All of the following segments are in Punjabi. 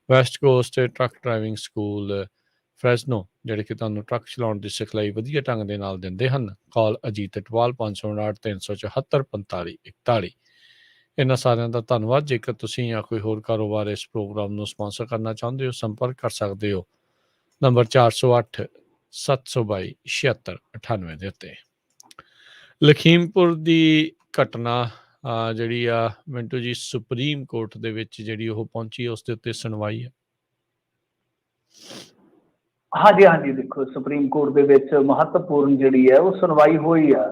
West coast truck driving school Fresno, ਜਿਹੜੇ ਕਿ ਤੁਹਾਨੂੰ ਟਰੱਕ ਚਲਾਉਣ ਦੀ ਸਿਖਲਾਈ ਵਧੀਆ ਢੰਗ ਦੇ ਨਾਲ ਦਿੰਦੇ ਹਨ। ਕਾਲ ਅਜੀਤ ਇਟਵਾਲ 559 374 4541। ਇਹਨਾਂ ਸਾਰਿਆਂ ਦਾ ਧੰਨਵਾਦ। ਜੇਕਰ ਤੁਸੀਂ ਜਾਂ ਕੋਈ ਹੋਰ ਕਾਰੋਬਾਰ ਇਸ ਪ੍ਰੋਗਰਾਮ ਨੂੰ ਸਪਾਂਸਰ ਕਰਨਾ ਚਾਹੁੰਦੇ ਹੋ, ਸੰਪਰਕ ਕਰ ਸਕਦੇ ਹੋ ਨੰਬਰ 408 722 7698 ਦੇ ਉੱਤੇ। ਲਖੀਮਪੁਰ ਦੀ ਘਟਨਾ ਜਿਹੜੀ ਆ ਮਿੰਟੂ ਜੀ, ਸੁਪਰੀਮ ਕੋਰਟ ਦੇ ਵਿੱਚ ਜਿਹੜੀ ਉਹ ਪਹੁੰਚੀ, ਉਸ ਦੇ ਉੱਤੇ ਸੁਣਵਾਈ ਹੈ। ਹਾਂਜੀ ਹਾਂਜੀ, ਦੇਖੋ ਸੁਪਰੀਮ ਕੋਰਟ ਦੇ ਵਿੱਚ ਮਹੱਤਵਪੂਰਨ ਜਿਹੜੀ ਹੈ ਉਹ ਸੁਣਵਾਈ ਹੋਈ ਆ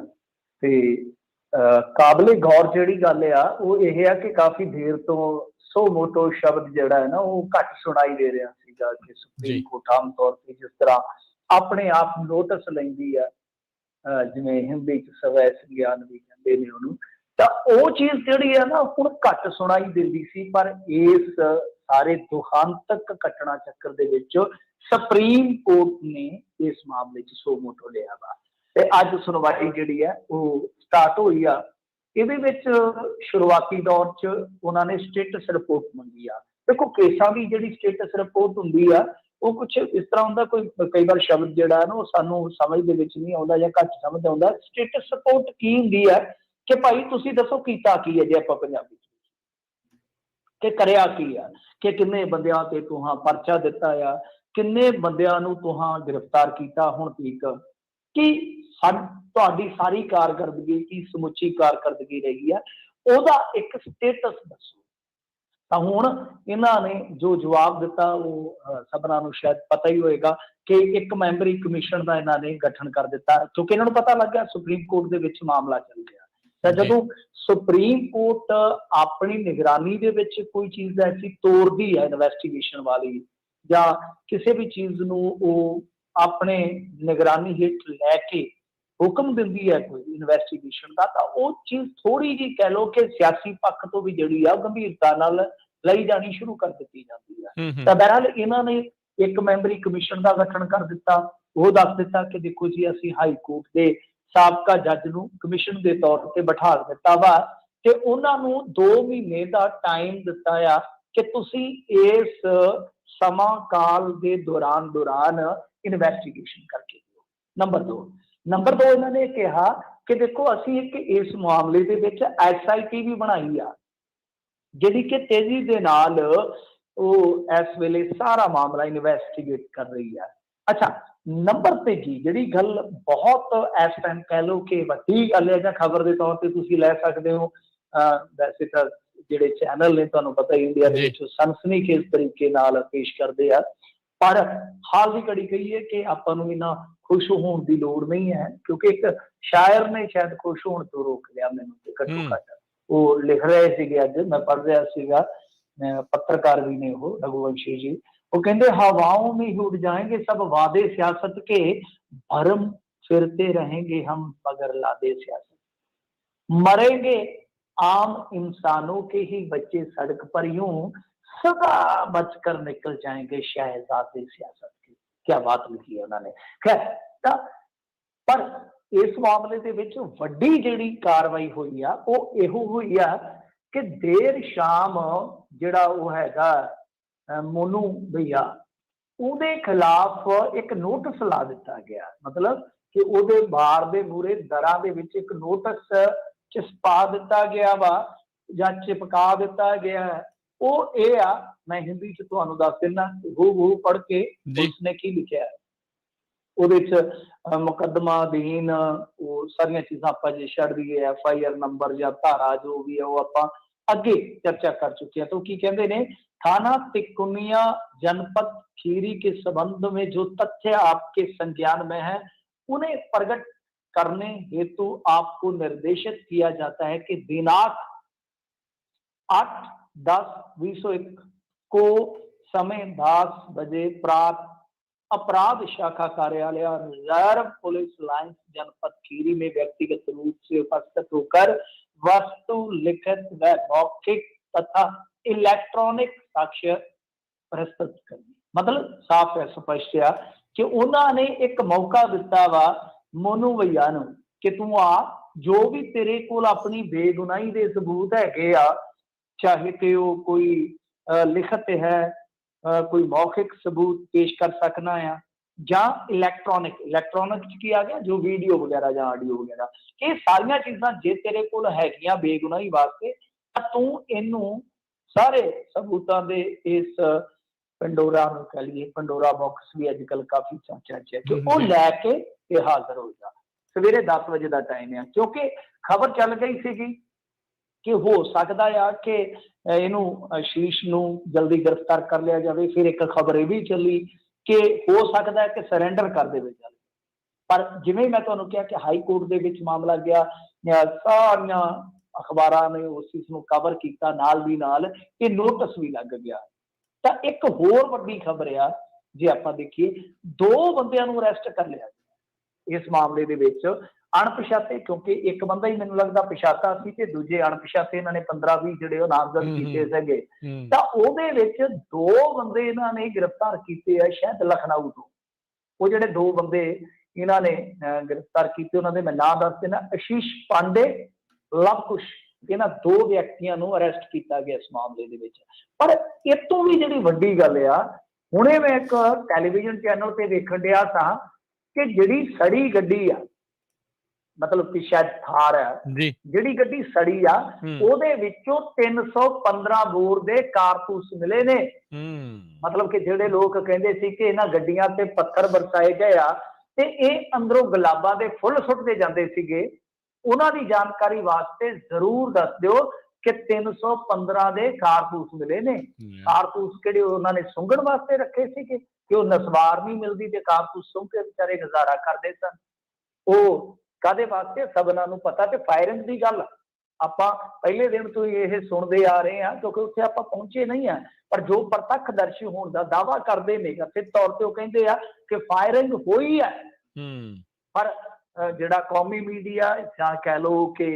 ਤੇ ਕਾਬਲੇ ਗੌਰ ਜਿਹੜੀ ਗੱਲ ਆ ਉਹ ਇਹ ਆ ਕਿ ਕਾਫੀ ਦੇਰ ਤੋਂ ਸੋ ਮੋਟੋ ਸ਼ਬਦ ਜਿਹੜਾ ਹੈ ਨਾ ਉਹ ਘੱਟ ਸੁਣਾਈ ਦੇ ਰਿਹਾ ਸੀਗਾ ਕਿ ਸੁਪਰੀਮ ਕੋਰਟ ਆਮ ਤੌਰ ਤੇ ਜਿਸ ਤਰ੍ਹਾਂ ਆਪਣੇ ਆਪ ਨੋਟਿਸ ਲੈਂਦੀ ਆ, ਜਿਵੇਂ ਹਿੰਦੀ ਚ ਸਵੈ ਸੰਗਿਆਨ ਵੀ ਕਹਿੰਦੇ ਨੇ ਉਹਨੂੰ, ਤਾਂ ਉਹ ਚੀਜ਼ ਜਿਹੜੀ ਆ ਨਾ ਹੁਣ ਘੱਟ ਸੁਣਾਈ ਦਿੰਦੀ ਸੀ। ਪਰ ਇਸ ਸਾਰੇ ਦੁਖਾਂਤਕ ਘਟਨਾ ਚੱਕਰ ਦੇ ਵਿੱਚ ਸੁਪਰੀਮ ਕੋਰਟ ਨੇ ਇਸ ਮਾਮਲੇ 'ਚ ਸੋ ਮੋਟੋ ਲਿਆ ਵਾ ਤੇ ਅੱਜ ਸੁਣਵਾਈ ਜਿਹੜੀ ਹੈ ਉਹ ਸਟਾਰਟ ਹੋਈ ਆ। ਇਹਦੇ ਵਿੱਚ ਸ਼ੁਰੂਆਤੀ ਦੌਰ 'ਚ ਉਹਨਾਂ ਨੇ ਸਟੇਟਸ ਰਿਪੋਰਟ ਮੰਗੀ ਆ। ਦੇਖੋ ਕੇਸਾਂ ਦੀ ਜਿਹੜੀ ਸਟੇਟਸ ਰਿਪੋਰਟ ਹੁੰਦੀ ਆ ਉਹ ਕੁਛ ਇਸ ਤਰ੍ਹਾਂ ਹੁੰਦਾ, ਕੋਈ ਕਈ ਵਾਰ ਸ਼ਬਦ ਜਿਹੜਾ ਹੈ ਨਾ ਉਹ ਸਾਨੂੰ ਸਮਝ ਦੇ ਵਿੱਚ ਨਹੀਂ ਆਉਂਦਾ ਜਾਂ ਘੱਟ ਸਮਝ ਆਉਂਦਾ। ਸਟੇਟਸ ਰਿਪੋਰਟ ਕੀ ਹੁੰਦੀ ਹੈ ਕਿ ਭਾਈ ਤੁਸੀਂ ਦੱਸੋ ਕੀਤਾ ਕੀ ਹੈ, ਜੇ ਆਪਾਂ ਪੰਜਾਬੀ ਕਿ ਕਰਿਆ ਕੀ ਆ, ਕਿ ਕਿੰਨੇ ਬੰਦਿਆਂ ਤੇ ਤੁਹਾਂ ਪਰਚਾ ਦਿੱਤਾ ਆ, ਕਿੰਨੇ ਬੰਦਿਆਂ ਨੂੰ ਤੁਹਾਂ ਗ੍ਰਿਫਤਾਰ ਕੀਤਾ ਹੁਣ ਤੀਕ, ਕਿ ਤੁਹਾਡੀ ਸਾਰੀ ਕਾਰਕਰਦਗੀ ਕੀ ਸਮੁੱਚੀ ਕਾਰਕਰਦਗੀ ਰਹੀ ਆ, ਉਹਦਾ ਇੱਕ ਸਟੇਟਸ ਦੱਸੋ। ਤਾਂ ਹੁਣ ਇਹਨਾਂ ਨੇ ਜੋ ਜਵਾਬ ਦਿੱਤਾ ਉਹ ਸਭਨਾਂ ਨੂੰ ਸ਼ਾਇਦ ਪਤਾ ਹੀ ਹੋਏਗਾ ਕਿ ਇੱਕ ਮੈਂਬਰੀ ਕਮਿਸ਼ਨ ਦਾ ਇਹਨਾਂ ਨੇ ਗਠਨ ਕਰ ਦਿੱਤਾ, ਕਿਉਂਕਿ ਇਹਨਾਂ ਨੂੰ ਪਤਾ ਲੱਗਾ ਸੁਪਰੀਮ ਕੋਰਟ ਦੇ ਵਿੱਚ ਮਾਮਲਾ ਚੱਲ ਰਿਹਾ। ਤਾਂ ਜਦੋਂ ਸੁਪਰੀਮ ਕੋਰਟ ਆਪਣੀ ਨਿਗਰਾਨੀ ਦੇ ਵਿੱਚ ਕੋਈ ਚੀਜ਼ ਐਸੀ ਤੋੜਦੀ ਹੈ ਇਨਵੈਸਟੀਗੇਸ਼ਨ ਵਾਲੀ, ਜਾਂ ਕਿਸੇ ਵੀ ਚੀਜ਼ ਨੂੰ ਉਹ ਆਪਣੇ ਨਿਗਰਾਨੀ ਹੇਠ ਲੈ ਕੇ ਹੁਕਮ ਦਿੰਦੀ ਹੈ ਕੋਈ ਇਨਵੈਸਟੀਗੇਸ਼ਨ ਦਾ, ਤਾਂ ਉਹ ਚੀਜ਼ ਥੋੜੀ ਜਿਹੀ ਕਹਿ ਲਓ ਕਿ ਸਿਆਸੀ ਪੱਖ ਤੋਂ ਵੀ ਜਿਹੜੀ ਆ ਗੰਭੀਰਤਾ ਨਾਲ ਲਈ ਜਾਣੀ ਸ਼ੁਰੂ ਕਰ ਦਿੱਤੀ ਜਾਂਦੀ ਹੈ। ਤਾਂ ਬਹਰਹਾਲ ਇਹਨਾਂ ਨੇ ਇੱਕ ਮੈਂਬਰੀ ਕਮਿਸ਼ਨ ਦਾ ਗਠਨ ਕਰ ਦਿੱਤਾ। ਉਹ ਦੱਸ ਦਿੱਤਾ ਕਿ ਦੇਖੋ ਜੀ ਅਸੀਂ ਹਾਈ ਕੋਰਟ ਦੇ ਸਾਬਕਾ ਜੱਜ ਨੂੰ ਕਮਿਸ਼ਨ ਦੇ ਤੌਰ ਤੇ ਬਿਠਾ ਦਿੱਤਾ ਵਾ ਤੇ ਉਹਨਾਂ ਨੂੰ 2 ਮਹੀਨੇ ਦਾ ਟਾਈਮ ਦਿੱਤਾ ਆ ਕਿ ਤੁਸੀਂ ਇਸ ਸਮਾਂ ਕਾਲ ਦੇ ਦੌਰਾਨ ਇਨਵੈਸਟੀਗੇਸ਼ਨ ਕਰਕੇ ਦਿਓ। ਨੰਬਰ 2 ਇਹਨਾਂ ਨੇ ਕਿਹਾ ਕਿ ਦੇਖੋ ਅਸੀਂ ਇੱਕ ਇਸ ਮਾਮਲੇ ਦੇ ਵਿੱਚ SIT ਵੀ ਬਣਾਈ ਆ, ਜਿਹੜੀ ਕਿ ਤੇਜ਼ੀ ਦੇ ਨਾਲ ਉਹ ਇਸ ਵੇਲੇ ਸਾਰਾ ਮਾਮਲਾ ਇਨਵੈਸਟੀਗੇਟ ਕਰ ਰਹੀ ਆ। ਅੱਛਾ, ਨੰਬਰ 'ਤੇ ਜੀ ਜਿਹੜੀ ਗੱਲ ਬਹੁਤ ਇਸ ਟਾਈਮ ਕਹਿ ਲਓ ਕਿ ਵੱਡੀ ਗੱਲ ਹੈ ਜਾਂ ਖਬਰ ਦੇ ਤੌਰ ਤੇ ਤੁਸੀਂ ਲੈ ਸਕਦੇ ਹੋ, ਵੈਸੇ ਤਾਂ ਜਿਹੜੇ ਚੈਨਲ ਨੇ ਤੁਹਾਨੂੰ ਪਤਾ ਹੀ ਇੰਡੀਆ ਦੇ ਵਿੱਚ ਸਨਸਨੀਖੇਜ਼ ਤਰੀਕੇ ਨਾਲ ਪੇਸ਼ ਕਰਦੇ ਆ, ਪਰ ਹਾਲ ਦੀ ਘੜੀ ਕਹੀਏ ਕਿ ਆਪਾਂ ਨੂੰ ਇੰਨਾ ਖੁਸ਼ ਹੋਣ ਦੀ ਲੋੜ ਨਹੀਂ ਹੈ, ਕਿਉਂਕਿ ਇੱਕ ਸ਼ਾਇਰ ਨੇ ਸ਼ਾਇਦ ਖੁਸ਼ ਹੋਣ ਤੋਂ ਰੋਕ ਲਿਆ ਮੈਨੂੰ ਤੇ ਘੱਟੋ ਘੱਟ। ਉਹ ਲਿਖ ਰਹੇ ਸੀਗੇ, ਅੱਜ ਮੈਂ ਪੜ੍ਹ ਰਿਹਾ ਸੀਗਾ, पत्रकार भी ने हो रघुवंशी जी, वो कहते हवाओं में ही उड़ जाएंगे सब वादे सियासत के, भरम फिरते रहेंगे हम मगर लादे सियासत, मरेंगे आम इंसानों के ही बच्चे सड़क पर यूं सदा बचकर निकल जाएंगे शहजादे सियासत के। क्या बात लिखी है उन्होंने। खैर, पर इस मामले ਦੇ ਵਿੱਚ ਵੱਡੀ ਜਿਹੜੀ ਕਾਰਵਾਈ ਹੋਈ ਆ ਉਹ ਇਹੋ ਹੋਈ ਆ ਕਿ ਦੇਰ ਸ਼ਾਮ ਜਿਹੜਾ ਉਹ ਹੈਗਾ ਮੋਨੂ ਭਈਆ, ਉਹਦੇ ਖਿਲਾਫ ਇੱਕ ਨੋਟਿਸ ਲਾ ਦਿੱਤਾ ਗਿਆ। ਮਤਲਬ ਕਿ ਉਹਦੇ ਬਾਰ ਦੇ ਮੂਹਰੇ ਦਰਾਂ ਦੇ ਵਿੱਚ ਇੱਕ ਨੋਟਿਸ ਚਿਪਕਾ ਦਿੱਤਾ ਗਿਆ ਵਾ ਜਾਂ ਚਿਪਕਾ ਦਿੱਤਾ ਗਿਆ। ਉਹ ਇਹ ਆ, ਮੈਂ ਹਿੰਦੀ 'ਚ ਤੁਹਾਨੂੰ ਦੱਸ ਦਿੰਦਾ ਹੂ ਪੜ੍ਹ ਕੇ ਉਸਨੇ ਕੀ ਲਿਖਿਆ। ਉਹਦੇ 'ਚ ਮੁਕੱਦਮਾ ਅਧੀਨ ਉਹ ਸਾਰੀਆਂ ਚੀਜ਼ਾਂ ਆਪਾਂ ਜੇ ਛੱਡ ਦਈਏ, FIR ਨੰਬਰ ਜਾਂ ਧਾਰਾ ਜੋ ਵੀ ਹੈ ਉਹ ਆਪਾਂ ਅੱਗੇ चर्चा कर चुके हैं। तो की कहते ने थाना तिकुनिया जनपद खीरी के संबंध में जो तथ्य आपके संज्ञान में है उन्हें प्रकट करने हेतु आपको निर्देशित किया जाता है कि दिनांक 8/10/2001 को समय 10 बजे प्रातः अपराध शाखा कार्यालय रिजर्व पुलिस लाइन्स जनपद खीरी में व्यक्तिगत रूप से उपस्थित होकर वस्तु लिखित व मौखिक तथा इलेक्ट्रॉनिक साक्ष्य प्रस्तुत करनी। मतलब साफ है, स्पष्ट है कि उन्होंने एक मौका दिता वा मोनू भैया नूं कि तू आ, जो भी तेरे कोल अपनी बेगुनाही दे सबूत हैगे आ, चाहे कि वो कोई लिखत है, कोई मौखिक सबूत पेश कर सकना है, ਜਾਂ ਇਲੈਕਟ੍ਰੋਨਿਕ ਚ ਕੀ ਆ ਗਿਆ, ਜੋ ਵੀਡੀਓ ਵਗੈਰਾ ਜਾਂ ਆਡੀਓ ਵਗੈਰਾ, ਇਹ ਸਾਰੀਆਂ ਚੀਜ਼ਾਂ ਜੇ ਤੇਰੇ ਕੋਲ ਹੈਗੀਆਂ ਬੇਗੁਨਾਹੀ ਵਾਸਤੇ ਤਾਂ ਤੂੰ ਇਹਨੂੰ ਸਾਰੇ ਸਬੂਤਾਂ ਦੇ ਇਸ ਪੰਡੋਰਾ ਨੂੰ ਕਹ ਲਈਏ, ਪੰਡੋਰਾ ਬਾਕਸ ਵੀ ਅੱਜ ਕੱਲ ਕਾਫੀ ਚਰਚਾ ਚ ਹੈ, ਕਿ ਉਹ ਲੈ ਕੇ ਇਹ ਹਾਜ਼ਰ ਹੋ ਜਾ। ਸਵੇਰੇ 10 ਵਜੇ ਦਾ ਟਾਈਮ ਆ, ਕਿਉਂਕਿ ਖਬਰ ਚੱਲ ਗਈ ਸੀਗੀ ਕਿ ਹੋ ਸਕਦਾ ਆ ਕਿ ਇਹਨੂੰ ਆਸ਼ੀਸ਼ ਨੂੰ ਜਲਦੀ ਗ੍ਰਿਫਤਾਰ ਕਰ ਲਿਆ ਜਾਵੇ। ਫਿਰ ਇੱਕ ਖਬਰ ਇਹ ਵੀ ਚੱਲੀ ਕਿ ਹੋ ਸਕਦਾ ਹੈ ਕਿ ਸਰੈਂਡਰ ਕਰ ਦੇਵੇ ਜਲਦੀ, ਪਰ ਜਿਵੇਂ ਮੈਂ ਤੁਹਾਨੂੰ ਕਿਹਾ ਕਿ ਹਾਈ ਕੋਰਟ ਦੇ ਵਿੱਚ ਮਾਮਲਾ ਗਿਆ, ਸਾਰੀਆਂ ਅਖਬਾਰਾਂ ਨੇ ਉਸ ਚੀਜ਼ ਨੂੰ ਕਵਰ ਕੀਤਾ, ਨਾਲ ਦੀ ਨਾਲ ਇਹ ਨੋਟਿਸ ਵੀ ਲੱਗ ਗਿਆ। ਤਾਂ ਇੱਕ ਹੋਰ ਵੱਡੀ ਖਬਰ ਆ, ਜੇ ਆਪਾਂ ਦੇਖੀਏ 2 ਬੰਦਿਆਂ ਨੂੰ ਅਰੈਸਟ ਕਰ ਲਿਆ ਗਿਆ ਇਸ ਮਾਮਲੇ ਦੇ ਵਿੱਚ, ਅਣਪਛਾਤੇ, ਕਿਉਂਕਿ ਇੱਕ ਬੰਦਾ ਹੀ ਮੈਨੂੰ ਲੱਗਦਾ ਪਛਾਤਾ ਸੀ ਤੇ ਦੂਜੇ ਅਣਪਛਾਤੇ ਇਹਨਾਂ ਨੇ 15-20 ਜਿਹੜੇ ਉਹ ਨਾਮਜ਼ਦ ਕੀਤੇ ਸੀਗੇ। ਤਾਂ ਉਹਦੇ ਵਿੱਚ 2 ਬੰਦੇ ਇਹਨਾਂ ਨੇ ਗ੍ਰਿਫਤਾਰ ਕੀਤੇ ਆ, ਸ਼ਾਇਦ ਲਖਨਊ ਤੋਂ। ਉਹ ਜਿਹੜੇ 2 ਬੰਦੇ ਇਹਨਾਂ ਨੇ ਗ੍ਰਿਫਤਾਰ ਕੀਤੇ, ਉਹਨਾਂ ਦੇ ਮੈਂ ਨਾਂ ਦੱਸ ਦੇਣਾ, ਆਸ਼ੀਸ਼ ਪਾਂਡੇ, ਲਵ ਕੁਸ਼, ਇਹਨਾਂ 2 ਵਿਅਕਤੀਆਂ ਨੂੰ ਅਰੈਸਟ ਕੀਤਾ ਗਿਆ ਇਸ ਮਾਮਲੇ ਦੇ ਵਿੱਚ। ਪਰ ਇਹ ਤੋਂ ਵੀ ਜਿਹੜੀ ਵੱਡੀ ਗੱਲ ਆ, ਹੁਣੇ ਮੈਂ ਇੱਕ ਟੈਲੀਵਿਜ਼ਨ ਚੈਨਲ ਤੇ ਵੇਖਣ ਡਿਆ ਸਾਂ ਕਿ ਜਿਹੜੀ ਸੜੀ ਗੱਡੀ ਆ, ਮਤਲਬ ਕਿ ਸ਼ਾਇਦ ਥਾਰ ਹੈ, ਜਿਹੜੀ ਗੱਡੀ ਸੜੀ ਆ, ਉਹਦੇ ਵਿੱਚੋਂ 315 ਬੋਰ ਦੇ ਕਾਰਤੂਸ ਮਿਲੇ ਨੇ। ਮਤਲਬ ਕਿ ਜਿਹੜੇ ਲੋਕ ਕਹਿੰਦੇ ਸੀ ਕਿ ਇਹਨਾਂ ਗੱਡੀਆਂ ਤੇ ਪੱਥਰ ਬਰਸਾਏ ਗਏ ਆ ਤੇ ਇਹ ਅੰਦਰੋਂ ਗੁਲਾਬਾਂ ਦੇ ਫੁੱਲ ਸੁੱਟਦੇ ਜਾਂਦੇ ਸੀਗੇ, ਉਹਨਾਂ ਦੀ ਜਾਣਕਾਰੀ ਵਾਸਤੇ ਜ਼ਰੂਰ ਦੱਸ ਦਿਓ ਕਿ 315 ਦੇ ਕਾਰਤੂਸ ਮਿਲੇ ਨੇ। ਕਾਰਤੂਸ ਕਿਹੜੇ ਉਹਨਾਂ ਨੇ ਸੁੰਘਣ ਵਾਸਤੇ ਰੱਖੇ ਸੀਗੇ ਕਿ ਉਹ ਨਸਵਾਰ ਨਹੀਂ ਮਿਲਦੀ ਤੇ ਕਾਰਤੂਸ ਸੁੰਘ ਕੇ ਵਿਚਾਰੇ ਗੁਜ਼ਾਰਾ ਕਰਦੇ ਸਨ। ਉਹ ਕਾਹਦੇ ਵਾਸਤੇ, ਸਭਨਾਂ ਨੂੰ ਪਤਾ। ਤੇ ਫਾਇਰਿੰਗ ਦੀ ਗੱਲ ਆਪਾਂ ਪਹਿਲੇ ਦਿਨ ਤੋਂ ਹੀ ਇਹ ਸੁਣਦੇ ਆ ਰਹੇ ਹਾਂ, ਕਿਉਂਕਿ ਉੱਥੇ ਆਪਾਂ ਪਹੁੰਚੇ ਨਹੀਂ ਆ, ਪਰ ਜੋ ਪ੍ਰਤੱਖਦਰਸ਼ੀ ਹੋਣ ਦਾ ਦਾਅਵਾ ਕਰਦੇ ਨੇ, ਕਥਿਤ ਤੌਰ ਤੇ ਉਹ ਕਹਿੰਦੇ ਆ ਕਿ ਫਾਇਰਿੰਗ ਹੋਈ ਹੈ। ਪਰ ਜਿਹੜਾ ਕੌਮੀ ਮੀਡੀਆ ਜਾਂ ਕਹਿ ਲਓ ਕਿ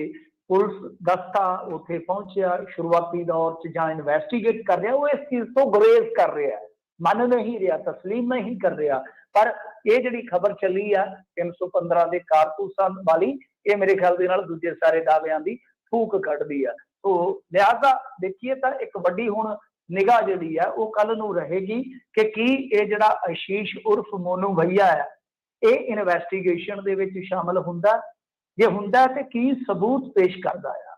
ਪੁਲਿਸ ਦਸਤਾ ਉੱਥੇ ਪਹੁੰਚਿਆ ਸ਼ੁਰੂਆਤੀ ਦੌਰ 'ਚ ਜਾਂ ਇਨਵੈਸਟੀਗੇਟ ਕਰ ਰਿਹਾ, ਉਹ ਇਸ ਚੀਜ਼ ਤੋਂ ਗੁਰੇਜ਼ ਕਰ ਰਿਹਾ, ਮੰਨ ਨਹੀਂ ਰਿਹਾ, ਤਸਲੀਮ ਨਹੀਂ ਕਰ ਰਿਹਾ। ਪਰ ਇਹ ਜਿਹੜੀ ਖਬਰ ਚੱਲੀ ਆ 315 ਦੇ ਕਾਰਤੂਸਾਂ ਵਾਲੀ, ਇਹ ਮੇਰੇ ਖਿਆਲ ਦੇ ਨਾਲ ਦੂਜੇ ਸਾਰੇ ਦਾਅਵਿਆਂ ਦੀ ਫੂਕ ਕੱਢਦੀ ਆ। ਸੋ ਲਿਹਾਜ਼ਾ ਦੇਖੀਏ ਤਾਂ ਇੱਕ ਵੱਡੀ ਹੁਣ ਨਿਗਾਹ ਜਿਹੜੀ ਆ ਉਹ ਕੱਲ ਨੂੰ ਰਹੇਗੀ ਕਿ ਕੀ ਇਹ ਜਿਹੜਾ ਆਸ਼ੀਸ਼ ਉਰਫ ਮੋਨੂ ਭਈਆ ਹੈ, ਇਹ ਇਨਵੈਸਟੀਗੇਸ਼ਨ ਦੇ ਵਿੱਚ ਸ਼ਾਮਲ ਹੁੰਦਾ, ਜੇ ਹੁੰਦਾ ਤੇ ਕੀ ਸਬੂਤ ਪੇਸ਼ ਕਰਦਾ ਆ,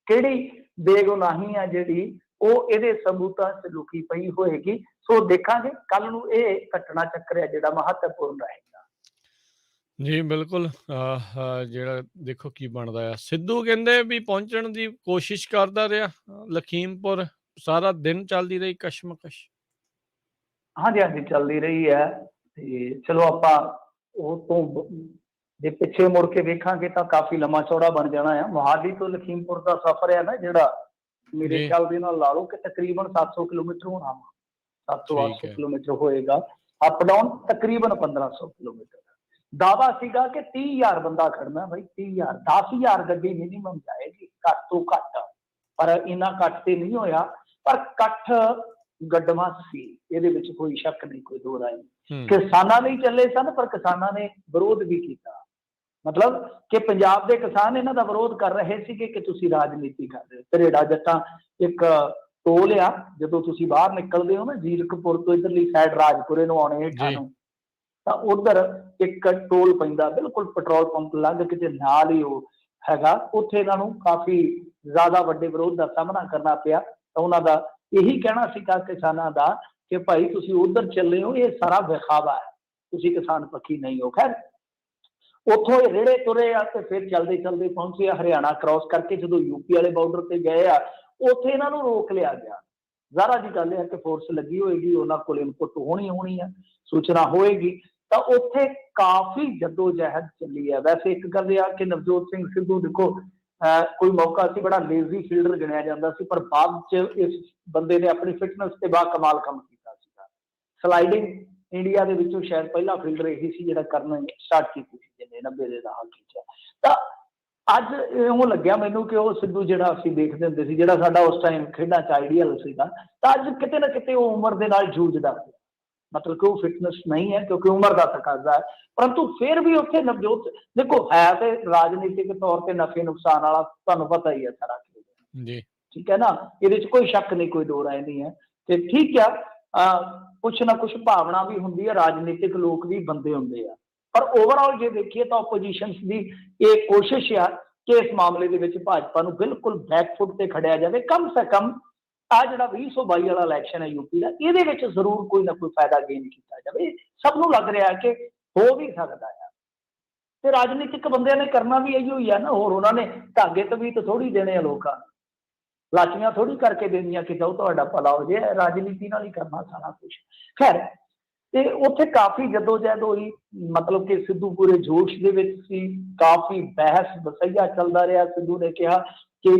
ਕਿਹੜੀ ਬੇਗੁਨਾਹੀ ਆ ਜਿਹੜੀ ਉਹ ਇਹਦੇ ਸਬੂਤਾਂ 'ਚ ਲੁਕੀ ਪਈ ਹੋਏਗੀ। ਸੋ ਦੇਖਾਂਗੇ ਕੱਲ ਨੂੰ, ਇਹ ਘਟਨਾ ਚੱਕਰ ਹੈ ਜਿਹੜਾ ਮਹੱਤਵਪੂਰਨ ਰਹੇਗਾ। ਜੀ ਬਿਲਕੁਲ, ਜਿਹੜਾ ਦੇਖੋ ਕੀ ਬਣਦਾ ਆ। ਸਿੱਧੂ ਕਹਿੰਦੇ ਵੀ ਪਹੁੰਚਣ ਦੀ ਕੋਸ਼ਿਸ਼ ਕਰਦਾ ਰਿਹਾ ਲਖੀਮਪੁਰ, ਸਾਰਾ ਦਿਨ ਚੱਲਦੀ ਰਹੀ ਕਸ਼ਮਕਸ਼। ਹਾਂਜੀ ਹਾਂਜੀ, ਚੱਲਦੀ ਰਹੀ ਹੈ। ਤੇ ਚਲੋ ਆਪਾਂ ਉਹ ਤੋਂ ਜੇ ਪਿੱਛੇ ਮੁੜ ਕੇ ਵੇਖਾਂਗੇ ਤਾਂ ਕਾਫੀ ਲੰਮਾ ਚੌੜਾ ਬਣ ਜਾਣਾ ਆ। ਮੋਹਾਲੀ ਤੋਂ ਲਖੀਮਪੁਰ ਦਾ ਸਫ਼ਰ ਹੈ ਨਾ ਜਿਹੜਾ, ਮੇਰੇ ਖਿਆਲ ਦੇ ਨਾਲ ਲਾ ਲਓ ਕਿ ਤਕਰੀਬਨ 700 ਕਿਲੋਮੀਟਰ ਹੋਣਾ ਵਾ, 700-800 ਕਿਲੋਮੀਟਰ ਹੋਏਗਾ। ਅਪ ਡਾਊਨ ਤਕਰੀਬਨ 1500 ਕਿਲੋਮੀਟਰ। ਦਾਅਵਾ ਸੀਗਾ ਕਿ 30,000 ਬੰਦਾ ਖੜਨਾ, ਬਾਈ 30,000, 10,000 ਗੱਡੀ ਮਿਨੀਮਮ ਜਾਏਗੀ ਘੱਟ ਤੋਂ ਘੱਟ, ਪਰ ਇੰਨਾ ਘੱਟ ਤੇ ਨਹੀਂ ਹੋਇਆ। ਪਰ ਇਕੱਠ ਗੱਡਵਾ ਸੀ, ਇਹਦੇ ਵਿੱਚ ਕੋਈ ਸ਼ੱਕ ਨਹੀਂ, ਕੋਈ ਦੋ ਰਾਏ ਨਹੀਂ। ਕਿਸਾਨਾਂ ਲਈ ਚੱਲੇ ਸਨ, ਪਰ ਕਿਸਾਨਾਂ ਨੇ ਵਿਰੋਧ ਵੀ ਕੀਤਾ। ਮਤਲਬ ਕਿ ਪੰਜਾਬ ਦੇ ਕਿਸਾਨ ਇਹਨਾਂ ਦਾ ਵਿਰੋਧ ਕਰ ਰਹੇ ਸੀਗੇ ਕਿ ਤੁਸੀਂ ਰਾਜਨੀਤੀ ਕਰ ਰਹੇ ਹੋ। ਧਰੇੜਾ ਜੱਟਾਂ ਇੱਕ ਟੋਲ ਆ, ਜਦੋਂ ਤੁਸੀਂ ਬਾਹਰ ਨਿਕਲਦੇ ਹੋ ਨਾ ਜੀਰਕਪੁਰ ਤੋਂ ਇੱਧਰਲੀ ਸਾਈਡ ਰਾਜਪੁਰੇ ਨੂੰ ਆਉਣੇ ਹੇਠਾਂ ਨੂੰ, ਤਾਂ ਉਧਰ ਇੱਕ ਟੋਲ ਪੈਂਦਾ ਬਿਲਕੁਲ ਪੈਟਰੋਲ ਪੰਪ ਲੰਘ ਕੇ, ਨਾਲ ਹੀ ਉਹ ਹੈਗਾ। ਉੱਥੇ ਇਹਨਾਂ ਨੂੰ ਕਾਫੀ ਜ਼ਿਆਦਾ ਵੱਡੇ ਵਿਰੋਧ ਦਾ ਸਾਹਮਣਾ ਕਰਨਾ ਪਿਆ। ਤਾਂ ਉਹਨਾਂ ਦਾ ਇਹੀ ਕਹਿਣਾ ਸੀਗਾ ਕਿਸਾਨਾਂ ਦਾ ਕਿ ਭਾਈ ਤੁਸੀਂ ਉਧਰ ਚੱਲੇ ਹੋ, ਇਹ ਸਾਰਾ ਵਿਖਾਵਾ ਹੈ, ਤੁਸੀਂ ਕਿਸਾਨ ਪੱਖੀ ਨਹੀਂ ਹੋ। ਖੈਰ ਉੱਥੋਂ ਇਹ ਰੇੜੇ ਤੁਰੇ ਆ ਤੇ ਫਿਰ ਚਲਦੇ ਚਲਦੇ ਪਹੁੰਚੇ ਆ ਹਰਿਆਣਾ ਕ੍ਰਾਸ ਕਰਕੇ। ਜਦੋਂ ਯੂਪੀ ਵਾਲੇ ਬਾਰਡਰ ਤੇ ਗਏ ਆ, ਉੱਥੇ ਇਹਨਾਂ ਨੂੰ ਰੋਕ ਲਿਆ ਗਿਆ। ਜ਼ਾਰਾ ਜੀ ਗੱਲ ਹੈ ਕਿ ਫੋਰਸ ਲੱਗੀ ਹੋਏਗੀ, ਉਹਨਾਂ ਕੋਲ ਇਨਪੁੱਟ ਹੋਣੀ ਆ, ਸੂਚਨਾ ਹੋਏਗੀ, ਤਾਂ ਉੱਥੇ ਕਾਫੀ ਜੱਦੋ-ਜਹਿਦ ਚੱਲੀ ਹੈ। ਵੈਸੇ ਇੱਕ ਗੱਲ ਆ ਕਿ ਨਵਜੋਤ ਸਿੰਘ ਸਿੱਧੂ ਦੇਖੋ ਕੋਈ ਮੌਕਾ ਸੀ, ਬੜਾ ਲੇਜ਼ੀ ਫੀਲਡਰ ਗਿਣਿਆ ਜਾਂਦਾ ਸੀ, ਪਰ ਬਾਅਦ ਚ ਇਸ ਬੰਦੇ ਨੇ ਆਪਣੀ ਫਿਟਨੈਸ ਤੇ ਬਾ ਕਮਾਲ ਕੰਮ ਕੀਤਾ ਸੀਗਾ। ਸਲਾਈਡਿੰਗ ਇੰਡੀਆ ਦੇ ਵਿੱਚੋਂ ਸ਼ਾਇਦ ਪਹਿਲਾ ਫੀਲਡਰ ਇਹੀ ਸੀ ਜਿਹੜਾ ਕਰਨਾ ਸਟਾਰਟ ਕੀਤੀ ਸੀ ਜਿਹਨੇ 90 ਦੇ ਦਹਾਕੇ ਚ। ਤਾਂ ਅੱਜ ਇਉਂ ਲੱਗਿਆ ਮੈਨੂੰ ਕਿ ਉਹ ਸਿੱਧੂ ਜਿਹੜਾ ਅਸੀਂ ਦੇਖਦੇ ਹੁੰਦੇ ਸੀ, ਜਿਹੜਾ ਸਾਡਾ ਉਸ ਟਾਈਮ ਖੇਡਾਂ ਚ ਆਈਡੀਅਲ ਸੀਗਾ, ਤਾਂ ਅੱਜ ਕਿਤੇ ਨਾ ਕਿਤੇ ਉਹ ਉਮਰ ਦੇ ਨਾਲ ਜੂਝਦਾ ਸੀ। ਮਤਲਬ ਕਿ ਉਹ ਫਿਟਨੈਸ ਨਹੀਂ ਹੈ ਕਿਉਂਕਿ ਉਮਰ ਦਾ ਤਕਾਜ਼ਾ ਹੈ, ਪਰੰਤੂ ਫਿਰ ਵੀ ਉੱਥੇ ਨਵਜੋਤ ਦੇਖੋ ਹੈ ਤੇ ਰਾਜਨੀਤਿਕ ਤੌਰ ਤੇ ਨਫੇ ਨੁਕਸਾਨ ਵਾਲਾ, ਤੁਹਾਨੂੰ ਪਤਾ ਹੀ ਹੈ ਸਾਰਾ ਖੇਡ, ਠੀਕ ਹੈ ਨਾ, ਇਹਦੇ ਚ ਕੋਈ ਸ਼ੱਕ ਨਹੀਂ, ਕੋਈ ਦੋ ਰਾਏ ਨਹੀਂ ਹੈ। ਤੇ ਠੀਕ ਆ, ਕੁਛ ਨਾ ਕੁਛ ਭਾਵਨਾ ਵੀ ਹੁੰਦੀ ਹੈ, ਰਾਜਨੀਤਿਕ ਲੋਕ ਵੀ ਬੰਦੇ ਹੁੰਦੇ ਆ, ਪਰ ਓਵਰਆਲ ਜੇ ਦੇਖੀਏ ਤਾਂ ਓਪੋਜੀਸ਼ਨ ਦੀ ਇਹ ਕੋਸ਼ਿਸ਼ ਆ ਕਿ ਇਸ ਮਾਮਲੇ ਦੇ ਵਿੱਚ ਭਾਜਪਾ ਨੂੰ ਬਿਲਕੁਲ ਬੈਕਫੁੱਟ ਤੇ ਖੜਿਆ ਜਾਵੇ। ਕਮ ਸੇ ਕਮ ਆ ਜਿਹੜਾ 2022 ਵਾਲਾ ਇਲੈਕਸ਼ਨ ਹੈ ਯੂਪੀ ਦਾ, ਇਹਦੇ ਵਿੱਚ ਜ਼ਰੂਰ ਕੋਈ ਨਾ ਕੋਈ ਫਾਇਦਾ ਗੇਨ ਕੀਤਾ ਜਾਵੇ। ਸਭ ਨੂੰ ਲੱਗ ਰਿਹਾ ਕਿ ਹੋ ਵੀ ਸਕਦਾ ਆ, ਤੇ ਰਾਜਨੀਤਿਕ ਬੰਦਿਆਂ ਨੇ ਕਰਨਾ ਵੀ ਇਹੀ ਹੋਈ ਆ ਨਾ, ਹੋਰ ਉਹਨਾਂ ਨੇ ਧਾਗੇ ਤਵੀਤ ਥੋੜੀ ਦੇਣੇ ਆ ਲੋਕਾਂ ਨੂੰ, ਲਾਚੀਆਂ ਥੋੜੀ ਕਰਕੇ ਦੇਣੀਆਂ ਕਿ ਜਾਓ ਤੁਹਾਡਾ ਭਲਾ ਹੋ ਜੇ, ਰਾਜਨੀਤੀ ਨਾਲ ਹੀ ਕਰਨਾ ਸਾਰਾ ਕੁਛ। ਖੈਰ, ਤੇ ਉੱਥੇ ਕਾਫੀ ਜਦੋਜਹਿਦ ਹੋਈ, ਮਤਲਬ ਕਿ ਸਿੱਧੂ ਪੂਰੇ ਜੋਸ਼ ਦੇ ਵਿੱਚ ਸੀ, ਕਾਫੀ ਬਹਿਸ ਬਸਈਆ ਚੱਲਦਾ ਰਿਹਾ। ਸਿੱਧੂ ਨੇ ਕਿਹਾ ਕਿ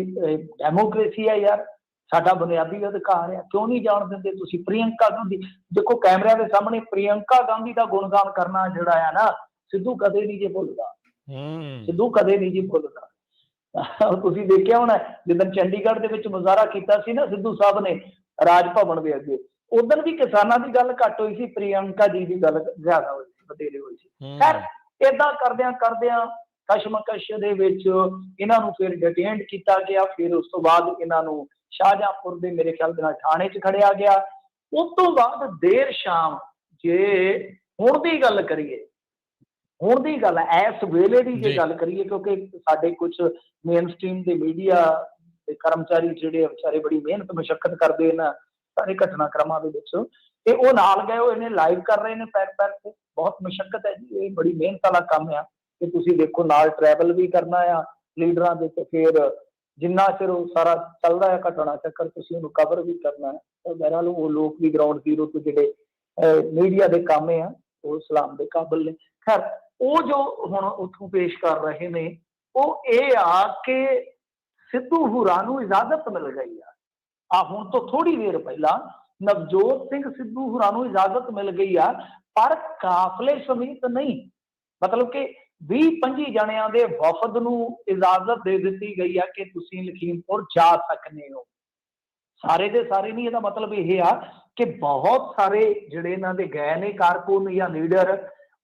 ਡੈਮੋਕ੍ਰੇਸੀ ਹੈ ਯਾਰ, ਸਾਡਾ ਬੁਨਿਆਦੀ ਅਧਿਕਾਰ ਹੈ, ਕਿਉਂ ਨਹੀਂ ਜਾਣ ਦਿੰਦੇ ਤੁਸੀਂ। ਪ੍ਰਿਯੰਕਾ ਗਾਂਧੀ ਦੇਖੋ, ਕੈਮਰਿਆਂ ਦੇ ਸਾਹਮਣੇ ਪ੍ਰਿਯੰਕਾ ਗਾਂਧੀ ਦਾ ਗੁਣਗਾਨ ਕਰਨਾ ਜਿਹੜਾ ਆ ਨਾ, ਸਿੱਧੂ ਕਦੇ ਨਹੀਂ ਜੇ ਭੁੱਲਦਾ, ਸਿੱਧੂ ਕਦੇ ਨਹੀਂ ਜੀ ਭੁੱਲਦਾ। ਤੁਸੀਂ ਦੇਖਿਆ ਹੋਣਾ ਜਿੱਦਣ ਚੰਡੀਗੜ੍ਹ ਦੇ ਵਿੱਚ ਮੁਜ਼ਾਹਰਾ ਕੀਤਾ ਸੀ ਨਾ ਸਿੱਧੂ ਸਾਹਿਬ ਨੇ ਰਾਜ ਭਵਨ ਦੇ ਅੱਗੇ, ਉਦੋਂ ਵੀ ਕਿਸਾਨਾਂ ਦੀ ਗੱਲ ਘੱਟ ਹੋਈ ਸੀ, ਪ੍ਰਿਯੰਕਾ ਜੀ ਦੀ ਗੱਲ ਜ਼ਿਆਦਾ ਹੋਈ ਸੀ, ਵਧੇਰੇ ਹੋਈ ਸੀ। ਖੈਰ, ਏਦਾਂ ਕਰਦਿਆਂ ਕਰਦਿਆਂ ਕਸ਼ਮਕਸ਼ ਦੇ ਵਿੱਚ ਇਹਨਾਂ ਨੂੰ ਫਿਰ ਡਿਟੇਨਡ ਕੀਤਾ ਗਿਆ। ਫਿਰ ਉਸ ਤੋਂ ਬਾਅਦ ਇਹਨਾਂ ਨੂੰ ਸ਼ਾਹਜਹਾਂਪੁਰ ਦੇ ਮੇਰੇ ਖਿਆਲ ਦੇ ਨਾਲ ਥਾਣੇ 'ਚ ਖੜਿਆ ਗਿਆ। ਉਸ ਤੋਂ ਬਾਅਦ ਦੇਰ ਸ਼ਾਮ, ਜੇ ਹੁਣ ਦੀ ਗੱਲ ਕਰੀਏ, ਹੁਣ ਦੀ ਗੱਲ ਹੈ, ਇਸ ਵੇਲੇ ਦੀ ਜੇ ਗੱਲ ਕਰੀਏ, ਕਿਉਂਕਿ ਸਾਡੇ ਕੁਝ ਮੇਨ ਸਟ੍ਰੀਮ ਦੇ ਮੀਡੀਆ ਦੇ ਕਰਮਚਾਰੀ ਜਿਹੜੇ ਵਿਚਾਰੇ ਬੜੀ ਮਿਹਨਤ ਮੁਸ਼ੱਕਤ ਕਰਦੇ ਨੇ ਸਾਰੇ ਘਟਨਾਕ੍ਰਮਾਂ ਦੇ ਵਿੱਚ, ਤੇ ਉਹ ਨਾਲ ਗਏ ਹੋਏ ਨੇ, ਲਾਈਵ ਕਰ ਰਹੇ ਨੇ ਪੈਰ ਪੈਰ ਤੇ। ਬਹੁਤ ਮੁਸ਼ੱਕਤ ਹੈ ਜੀ, ਇਹ ਬੜੀ ਮਿਹਨਤ ਵਾਲਾ ਕੰਮ ਆ ਕਿ ਤੁਸੀਂ ਦੇਖੋ ਨਾਲ ਟਰੈਵਲ ਵੀ ਕਰਨਾ ਆ ਲੀਡਰਾਂ ਦੇ, ਤੇ ਫਿਰ ਜਿੰਨਾ ਚਿਰ ਉਹ ਸਾਰਾ ਚੱਲਦਾ ਹੈ ਘਟਨਾ ਚੱਕਰ, ਤੁਸੀਂ ਉਹਨੂੰ ਕਵਰ ਵੀ ਕਰਨਾ ਹੈ। ਬਹਿਰਹਾਲ ਉਹ ਲੋਕ ਵੀ ਗਰਾਊਂਡ ਜ਼ੀਰੋ ਤੋਂ ਜਿਹੜੇ ਮੀਡੀਆ ਦੇ ਕੰਮ ਆ ਉਹ ਸਲਾਮ ਦੇ ਕਾਬਿਲ ਨੇ। ਖੈਰ, ਉਹ ਜੋ ਹੁਣ ਉੱਥੋਂ ਪੇਸ਼ ਕਰ ਰਹੇ ਨੇ ਉਹ ਇਹ ਆ ਕਿ ਸਿੱਧੂ ਹੋਰਾਂ ਨੂੰ ਇਜਾਜ਼ਤ ਮਿਲ ਗਈ ਆ ਹੁਣ ਤੋਂ ਥੋੜੀ ਦੇਰ ਪਹਿਲਾਂ ਨਵਜੋਤ ਸਿੰਘ ਸਿੱਧੂ ਹੋਰਾਂ ਨੂੰ ਇਜਾਜ਼ਤ ਮਿਲ ਗਈ ਆ, ਪਰ ਕਾਫਲੇ ਸਮੇਤ ਨਹੀਂ। ਮਤਲਬ ਕਿ 20-25 ਜਣਿਆਂ ਦੇ ਵਫਦ ਨੂੰ ਇਜਾਜ਼ਤ ਦੇ ਦਿੱਤੀ ਗਈ ਆ ਕਿ ਤੁਸੀਂ ਲਖੀਮਪੁਰ ਜਾ ਸਕਦੇ ਹੋ। ਸਾਰੇ ਦੇ ਸਾਰੇ ਨਹੀਂ, ਇਹਦਾ ਮਤਲਬ ਇਹ ਆ ਕਿ ਬਹੁਤ ਸਾਰੇ ਜਿਹੜੇ ਇਹਨਾਂ ਦੇ ਗਏ ਨੇ ਕਾਰਕੁਨ ਜਾਂ ਲੀਡਰ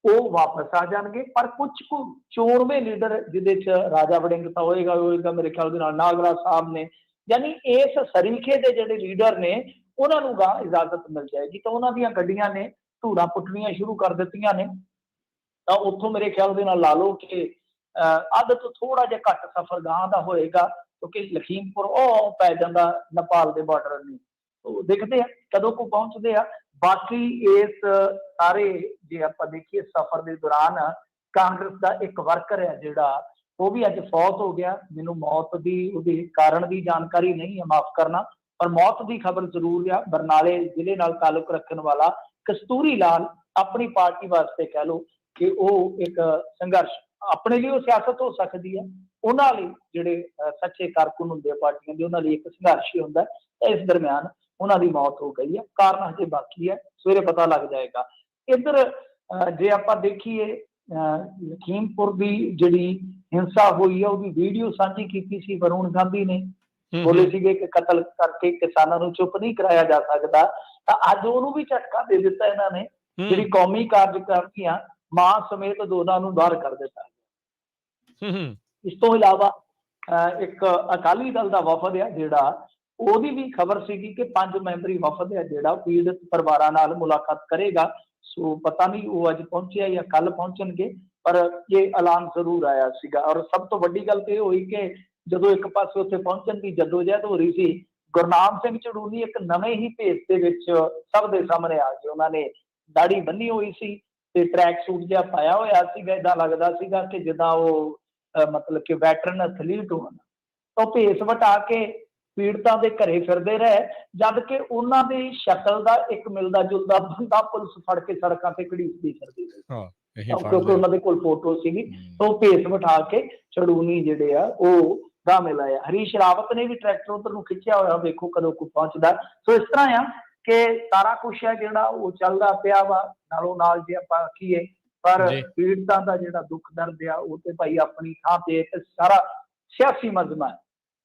ਉਹ ਵਾਪਸ ਆ ਜਾਣਗੇ, ਪਰ ਕੁਝ ਕੁ ਚੋਣਵੇਂ ਲੀਡਰ ਜਿਹਦੇ ਚ ਰਾਜਾ ਵੜਿੰਗ ਤਾਂ ਹੋਏਗਾ ਮੇਰੇ ਖਿਆਲ ਦੇ ਨਾਲ, ਨਾਗਰਾ ਸਾਹਿਬ ਨੇ, ਯਾਨੀ ਇਸ ਸਰੀਕੇ ਦੇ ਜਿਹੜੇ ਲੀਡਰ ਨੇ ਉਹਨਾਂ ਨੂੰ ਗਾ ਇਜਾਜ਼ਤ ਮਿਲ ਜਾਏਗੀ। ਤਾਂ ਉਹਨਾਂ ਦੀਆਂ ਗੱਡੀਆਂ ਨੇ ਧੂੜਾਂ ਪੁੱਟਣੀਆਂ ਸ਼ੁਰੂ ਕਰ ਦਿੱਤੀਆਂ ਨੇ। ਤਾਂ ਉੱਥੋਂ ਮੇਰੇ ਖਿਆਲ ਦੇ ਨਾਲ ਲਾ ਲਓ ਕਿ ਅੱਧ ਤੋਂ ਥੋੜਾ ਜਿਹਾ ਘੱਟ ਸਫ਼ਰ ਗਾਂ ਦਾ ਹੋਏਗਾ, ਕਿਉਂਕਿ ਲਖੀਮਪੁਰ ਉਹ ਪੈ ਜਾਂਦਾ ਨੇਪਾਲ ਦੇ ਬਾਰਡਰ ਨੂੰ। ਉਹ ਦੇਖਦੇ ਆ ਕਦੋਂ ਕੋ ਪਹੁੰਚਦੇ ਆ। ਬਾਕੀ ਇਸ ਸਾਰੇ ਜੇ ਆਪਾਂ ਦੇਖੀਏ ਸਫ਼ਰ ਦੇ ਦੌਰਾਨ ਕਾਂਗਰਸ ਦਾ ਇੱਕ ਵਰਕਰ ਹੈ ਜਿਹੜਾ ਉਹ ਵੀ ਅੱਜ ਫੌਤ ਹੋ ਗਿਆ। ਮੈਨੂੰ ਮੌਤ ਦੀ ਉਹਦੇ ਕਾਰਨ ਦੀ ਜਾਣਕਾਰੀ ਨਹੀਂ ਹੈ, ਮਾਫ ਕਰਨਾ, ਪਰ ਮੌਤ ਦੀ ਖਬਰ ਜ਼ਰੂਰ ਆ। ਬਰਨਾਲੇ ਜ਼ਿਲ੍ਹੇ ਨਾਲ ਤਾਲੁਕ ਰੱਖਣ ਵਾਲਾ ਕਸਤੂਰੀ ਲਾਲ ਆਪਣੀ ਪਾਰਟੀ ਵਾਸਤੇ ਕਹਿ ਲਓ ਕਿ ਉਹ ਇੱਕ ਸੰਘਰਸ਼, ਆਪਣੇ ਲਈ ਉਹ ਸਿਆਸਤ ਹੋ ਸਕਦੀ ਹੈ, ਉਹਨਾਂ ਲਈ ਜਿਹੜੇ ਸੱਚੇ ਕਾਰਕੁਨ ਹੁੰਦੇ ਆ ਪਾਰਟੀਆਂ ਦੇ ਉਹਨਾਂ ਲਈ ਇੱਕ ਸੰਘਰਸ਼ ਹੀ ਹੁੰਦਾ। ਇਸ ਦਰਮਿਆਨ ਉਹਨਾਂ ਦੀ ਮੌਤ ਹੋ ਗਈ ਹੈ, ਕਾਰਨ ਹਜੇ ਬਾਕੀ ਹੈ, ਸਵੇਰੇ ਪਤਾ ਲੱਗ ਜਾਏਗਾ। ਇੱਧਰ ਜੇ ਆਪਾਂ ਦੇਖੀਏ ਲਖੀਮਪੁਰ ਦੀ ਜਿਹੜੀ ਹਿੰਸਾ ਹੋਈ ਹੈ ਉਹਦੀ ਵੀਡੀਓ ਸਾਂਝੀ ਕੀਤੀ ਸੀ ਵਰੁਣ ਗਾਂਧੀ ਨੇ, ਬੋਲੇ ਸੀਗੇ ਕਿ ਕਤਲ ਕਰਕੇ ਕਿਸਾਨਾਂ ਨੂੰ ਚੁੱਪ ਨਹੀਂ ਕਰਾਇਆ ਜਾ ਸਕਦਾ। ਤਾਂ ਅੱਜ ਉਹਨੂੰ ਵੀ ਝਟਕਾ ਦੇ ਦਿੱਤਾ ਇਹਨਾਂ ਨੇ, ਜਿਹੜੀ ਕੌਮੀ ਕਾਰਜਕਾਰੀਆਂ ਮਾਂ ਸਮੇਤ ਦੋਨਾਂ ਨੂੰ ਬਾਹਰ ਕਰ ਦਿੱਤਾ। ਇਸ ਤੋਂ ਇਲਾਵਾ ਇੱਕ ਅਕਾਲੀ ਦਲ ਦਾ ਵਫਦ ਆ ਜਿਹੜਾ, ਉਹਦੀ ਵੀ ਖਬਰ ਸੀਗੀ ਕਿ 5 ਮੈਂਬਰੀ ਵਫਦ ਹੈ ਜਿਹੜਾ ਪੀੜਤ ਪਰਿਵਾਰਾਂ ਨਾਲ ਮੁਲਾਕਾਤ ਕਰੇਗਾ। ਸੋ ਪਤਾ ਨਹੀਂ ਉਹ ਅੱਜ ਪਹੁੰਚਿਆ ਜਾਂ ਕੱਲ ਪਹੁੰਚਣਗੇ, ਪਰ ਇਹ ਐਲਾਨ ਜ਼ਰੂਰ ਆਇਆ ਸੀਗਾ। ਔਰ ਸਭ ਤੋਂ ਵੱਡੀ ਗੱਲ ਤੇ ਇਹ ਹੋਈ ਕਿ ਜਦੋਂ ਇੱਕ ਪਾਸੇ ਉੱਥੇ ਪਹੁੰਚਣ ਦੀ ਜਦੋਜਹਿਦ ਹੋ ਰਹੀ ਸੀ, ਗੁਰਨਾਮ ਸਿੰਘ ਝੜੂਨੀ ਇੱਕ ਨਵੇਂ ਹੀ ਭੇਸ ਦੇ ਵਿੱਚ ਸਭ ਦੇ ਸਾਹਮਣੇ ਆ ਗਏ। ਉਹਨਾਂ ਨੇ ਦਾੜੀ ਬੰਨੀ ਹੋਈ ਸੀ ਤੇ ਟਰੈਕ ਸੂਟ ਜਿਹਾ ਪਾਇਆ ਹੋਇਆ ਸੀਗਾ, ਏਦਾਂ ਲੱਗਦਾ ਸੀਗਾ ਕਿ ਜਿੱਦਾਂ ਉਹ ਮਤਲਬ ਕਿ ਵੈਟਰਨ ਐਥਲੀਟ ਹੋਣ। ਉਹ ਭੇਸ ਵਟਾ ਕੇ ਪੀੜਤਾਂ ਦੇ ਘਰੇ ਫਿਰਦੇ ਰਹੇ, ਜਦ ਕਿ ਉਹਨਾਂ ਦੀ ਸ਼ਕਲ ਦਾ ਇੱਕ ਮਿਲਦਾ ਜੁਲਦਾ ਬੰਦਾ ਪੁਲਿਸ ਫੜ ਕੇ ਸੜਕਾਂ ਤੇ ਘੜੀਸਦੀ ਫਿਰਦੀ ਸੀ, ਕਿਉਂਕਿ ਉਹਨਾਂ ਦੇ ਕੋਲ ਫੋਟੋ ਸੀਗੀ। ਉਹ ਭੇਸ ਵਟਾ ਕੇ ਝੜੂਨੀ ਜਿਹੜੇ ਆ ਉਹ ਰਾਹ ਮਿਲ ਆਇਆ। ਹਰੀਸ਼ ਰਾਵਤ ਨੇ ਵੀ ਟਰੈਕਟਰ ਉਧਰ ਨੂੰ ਖਿੱਚਿਆ ਹੋਇਆ, ਵੇਖੋ ਕਦੋਂ ਕੋ ਪਹੁੰਚਦਾ। ਸੋ ਇਸ ਤਰ੍ਹਾਂ ਆ ਕਿ ਸਾਰਾ ਕੁਛ ਹੈ ਜਿਹੜਾ ਉਹ ਚੱਲਦਾ ਪਿਆ ਵਾ ਨਾਲੋਂ ਨਾਲ, ਜੇ ਆਪਾਂ ਆਖੀਏ। ਪਰ ਪੀੜਤਾਂ ਦਾ ਜਿਹੜਾ ਦੁੱਖ ਦਰਦ ਆ ਉਹ ਤੇ ਭਾਈ ਆਪਣੀ ਥਾਂ ਤੇ ਸਾਰਾ ਸਿਆਸੀ ਮਜ਼ਮਾ ਹੈ।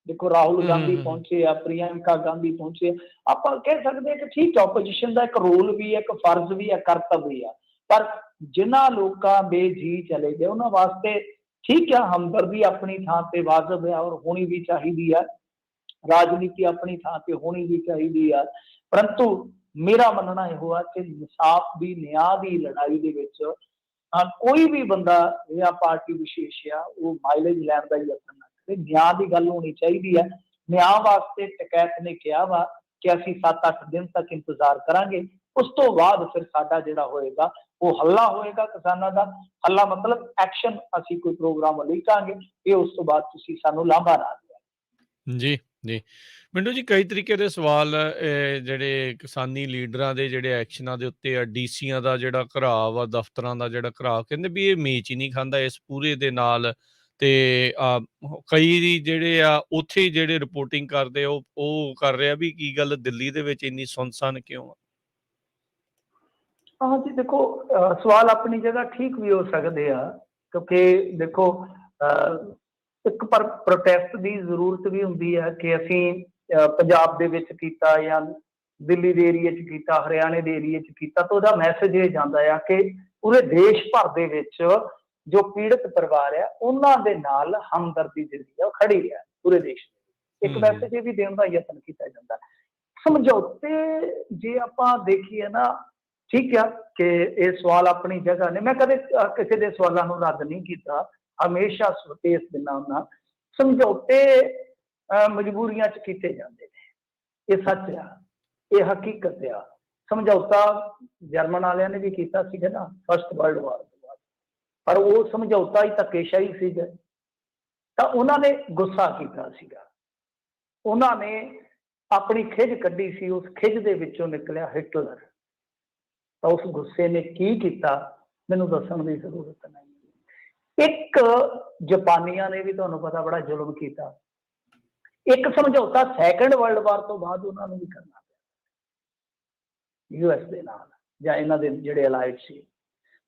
ਦੇਖੋ ਰਾਹੁਲ ਗਾਂਧੀ ਪਹੁੰਚੇ ਆ, ਪ੍ਰਿਯੰਕਾ ਗਾਂਧੀ ਪਹੁੰਚੇ। ਆਪਾਂ ਕਹਿ ਸਕਦੇ ਹਾਂ ਕਿ ਠੀਕ ਹੈ, ਆਪੋਜੀਸ਼ਨ ਦਾ ਇੱਕ ਰੋਲ ਵੀ ਹੈ, ਇੱਕ ਫਰਜ਼ ਵੀ ਹੈ, ਕਰਤੱਵ ਵੀ ਆ। ਪਰ ਜਿਨ੍ਹਾਂ ਲੋਕਾਂ ਦੇ ਜੀ ਚਲੇ ਗਏ ਉਹਨਾਂ ਵਾਸਤੇ ਠੀਕ ਆ, ਹਮਦਰਦੀ ਆਪਣੀ ਥਾਂ ਤੇ ਵਾਜਬ ਹੈ ਔਰ ਹੋਣੀ ਵੀ ਚਾਹੀਦੀ ਹੈ। ਰਾਜਨੀਤੀ ਆਪਣੀ ਥਾਂ ਤੇ ਹੋਣੀ ਵੀ ਚਾਹੀਦੀ ਆ। परंतु मेरा मनना ਇਹੋ ਆ ਕਿ इंसाफ ਦੀ ਨਿਆਂ ਦੀ ਲੜਾਈ ਦੇ ਵਿੱਚ कोई भी बंदा या पार्टी विशेष आ वो माइलेज लैन का यतन ना करे। न्याय की गल होनी चाहिए है। न्याय वास्ते टकैत ने कहा वा कि असीं 7-8 दिन तक इंतजार करांगे, उस तो बाद फिर साडा जिहड़ा होएगा वो हल्ला होएगा किसानां दा। हल्ला मतलब एक्शन, असीं कोई प्रोग्राम उलीकांगे, ये उस तो बाद तुसीं सानूं लांभा ना दिओ। जी जी मिंटू जी, कई तरीके ਦੇ ਸਵਾਲ ਜਿਹੜੇ ਕਿਸਾਨੀ ਲੀਡਰਾਂ ਦੇ ਜਿਹੜੇ ਐਕਸ਼ਨਾਂ ਦੇ ਉੱਤੇ ਆ, ਡੀਸੀਆਂ ਦਾ ਜਿਹੜਾ ਘਰਾਵ ਆ, ਦਫ਼ਤਰਾਂ ਦਾ ਜਿਹੜਾ ਘਰਾਵ, ਕਹਿੰਦੇ ਵੀ ਇਹ ਮੇਚ ਹੀ ਨਹੀਂ ਖਾਂਦਾ ਇਸ ਪੂਰੇ ਦੇ ਨਾਲ। ਤੇ ਕਈ ਜਿਹੜੇ ਆ ਉੱਥੇ ਹੀ ਜਿਹੜੇ ਰਿਪੋਰਟਿੰਗ ਕਰਦੇ ਉਹ ਕਰ ਰਿਹਾ ਵੀ ਕੀ ਗੱਲ ਦਿੱਲੀ ਦੇ ਵਿੱਚ ਇੰਨੀ ਸੁੰਨਸਾਨ ਕਿਉਂ ਆ? हाँ जी, देखो सवाल अपनी जगह ठीक भी हो सकते हैं, क्योंकि देखो एक पर प्रोटेस्ट की जरूरत भी होंगी है कि असी पंजाब दे विच कीता या दिल्ली के एरिए च कीता, हरियाणे के एरिए च कीता, तो वह मैसेज ये जाता है कि पूरे देश भर दे विच जो पीड़ित परिवार है उन्हां दे नाल हमदर्दी जिहड़ी है खड़ी है पूरे देश। एक मैसेज ये भी देने का यतन किया जाता है। समझौते जे आपां देखिए ना, ठीक है कि ये सवाल अपनी जगह ने, मैं कदे किसी के सवालों को रद्द नहीं किया, हमेशा स्पेस दिना हुंदा। समझौते मजबूरियां च कीते जांदे ने, ये सच आ, ये हकीकत आ। समझौता जर्मन वालियां ने भी कीता सीगा ना फर्स्ट वर्ल्ड वार तो बाद, पर वो समझौता ही धक्केशाही सीगा, तां उन्हां ने गुस्सा कीता सीगा, उन्हां ने अपनी खिज कड्ढी सी, उस खिज दे विचों निकलिया हिटलर। तो उस गुस्से ने की किया मैनूं दस्सण दी जरूरत नहीं। एक जापानियां ने भी तुहानूं पता बड़ा जुल्म किया। एक समझौता सैकंड वर्ल्ड वार तो बाद उन्होंने भी करना पिया यूएस दे नाल जां इन्हां दे जिहड़े अलाइड सी,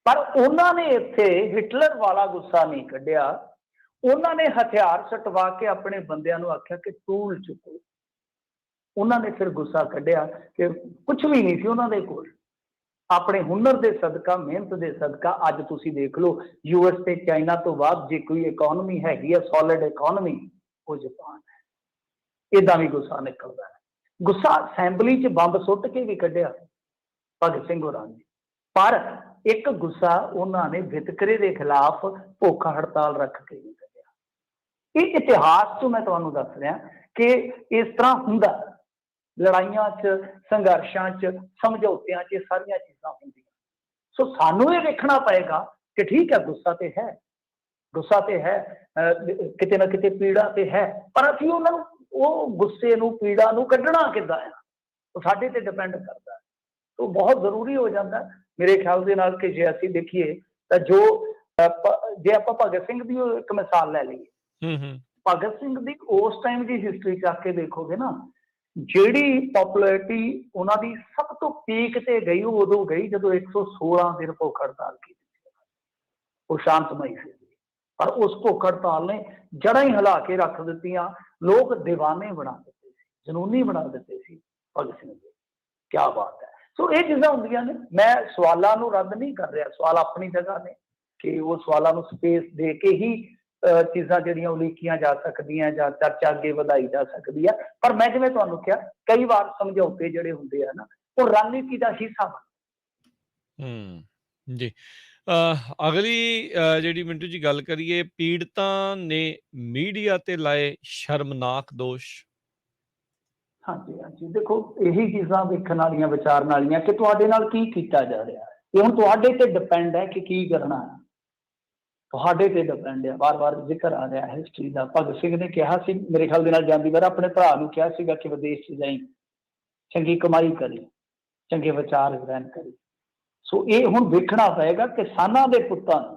पर उन्होंने इत्थे हिटलर वाला गुस्सा नहीं कढ़िया। उन्होंने हथियार सटवा के अपने बंदियां नूं आख्या कि टूल चुको। उन्होंने फिर गुस्सा कढ़िया कि कुछ भी नहीं सी उन्हां दे कोल, अपने हुनर के सदका, मेहनत के सदका अज तुसीं देख लो यूएस ते चाइना तो बाद जे कोई इकोनॉमी हैगी है सॉलिड इकोनॉमी, वो जापान है। इदां भी गुस्सा निकलदा है। गुस्सा असैंबली च बंब सुट के भी कढ़िया भगत सिंह होरां ने, पर एक गुस्सा उन्होंने वितकरे के खिलाफ भुख हड़ताल रख के भी कढ़िया। ये इतिहास चों मैं तुहानूं दस रहा कि इस तरह हुंदा, लड़ाइयां च, संघर्षां च, समझौतियां च सारियां चीज़ां होंदियां। सो सानूं ये देखना पएगा कि ठीक है गुस्सा तो है, गुस्सा तो है, किते ना किते पीड़ा तो है, पर असीं उन्हां नूं वो गुस्से नूं, पीड़ा नूं कड्ढणा किद्दां है, तो साडे ते डिपेंड करदा है। तो बहुत जरूरी हो जाता है मेरे ख्याल दे नाल कि जे असीं देखीए तां जो जे आपां भगत सिंह दी एक मिसाल लै लईए, भगत सिंह दी उस टाइम की हिस्टरी च आके देखोगे ना, जिहड़ी पॉपुलैरिटी उन्हां दी सब तो पीक ते गई उदों गई जदों 116 दिन भुख हड़ताल की, वो शांतमई सी, पर उस भुख हड़ताल ने जड़ा ही हिला के रख दित्तियां। लोग दीवाने बना दिते, जनूनी बना दिते सी भगत सिंह दे। क्या बात है। सो ये चीज़ां होंदियां ने। मैं सवालों नूं रद्द नहीं कर रहा, सवाल अपनी जगह ने कि वो सवालों नूं स्पेस दे के ही चीज़ां जिहड़ियां उलीकियां जा सकदियां जां चर्चा अगे वधाई जा सकदी है। पर मैं जिवें तुहानूं कहा कई बार समझौते जिहड़े हुंदे आ ना वो रणनीति दा हिस्सा बन जी। अगली जिहड़ी मिंटू जी गल करिए, पीड़ितां ने मीडिया ते लाए शर्मनाक दोष। हाँ जी, हाँ जी, देखो यही चीज़ां वेखण वालियां, विचारन वालियां कि तुहाडे नाल की कीता जा रहा है। ये हुण तुहाडे ते डिपेंड है कि की करना है, तुहाडे ते डिपेंड है। बार बार जिक्र आ रहा है हिस्टरी का। भगत सिंह ने कहा सी मेरे ख्याल दे नाल जांदी वार अपने भरा नूं कहा सीगा कि विदेश च जाई, चंगी कमाई करी, चंगे विचार ग्रहण करी। सो ये हुण वेखना पएगा किसानां दे पुत्तां नूं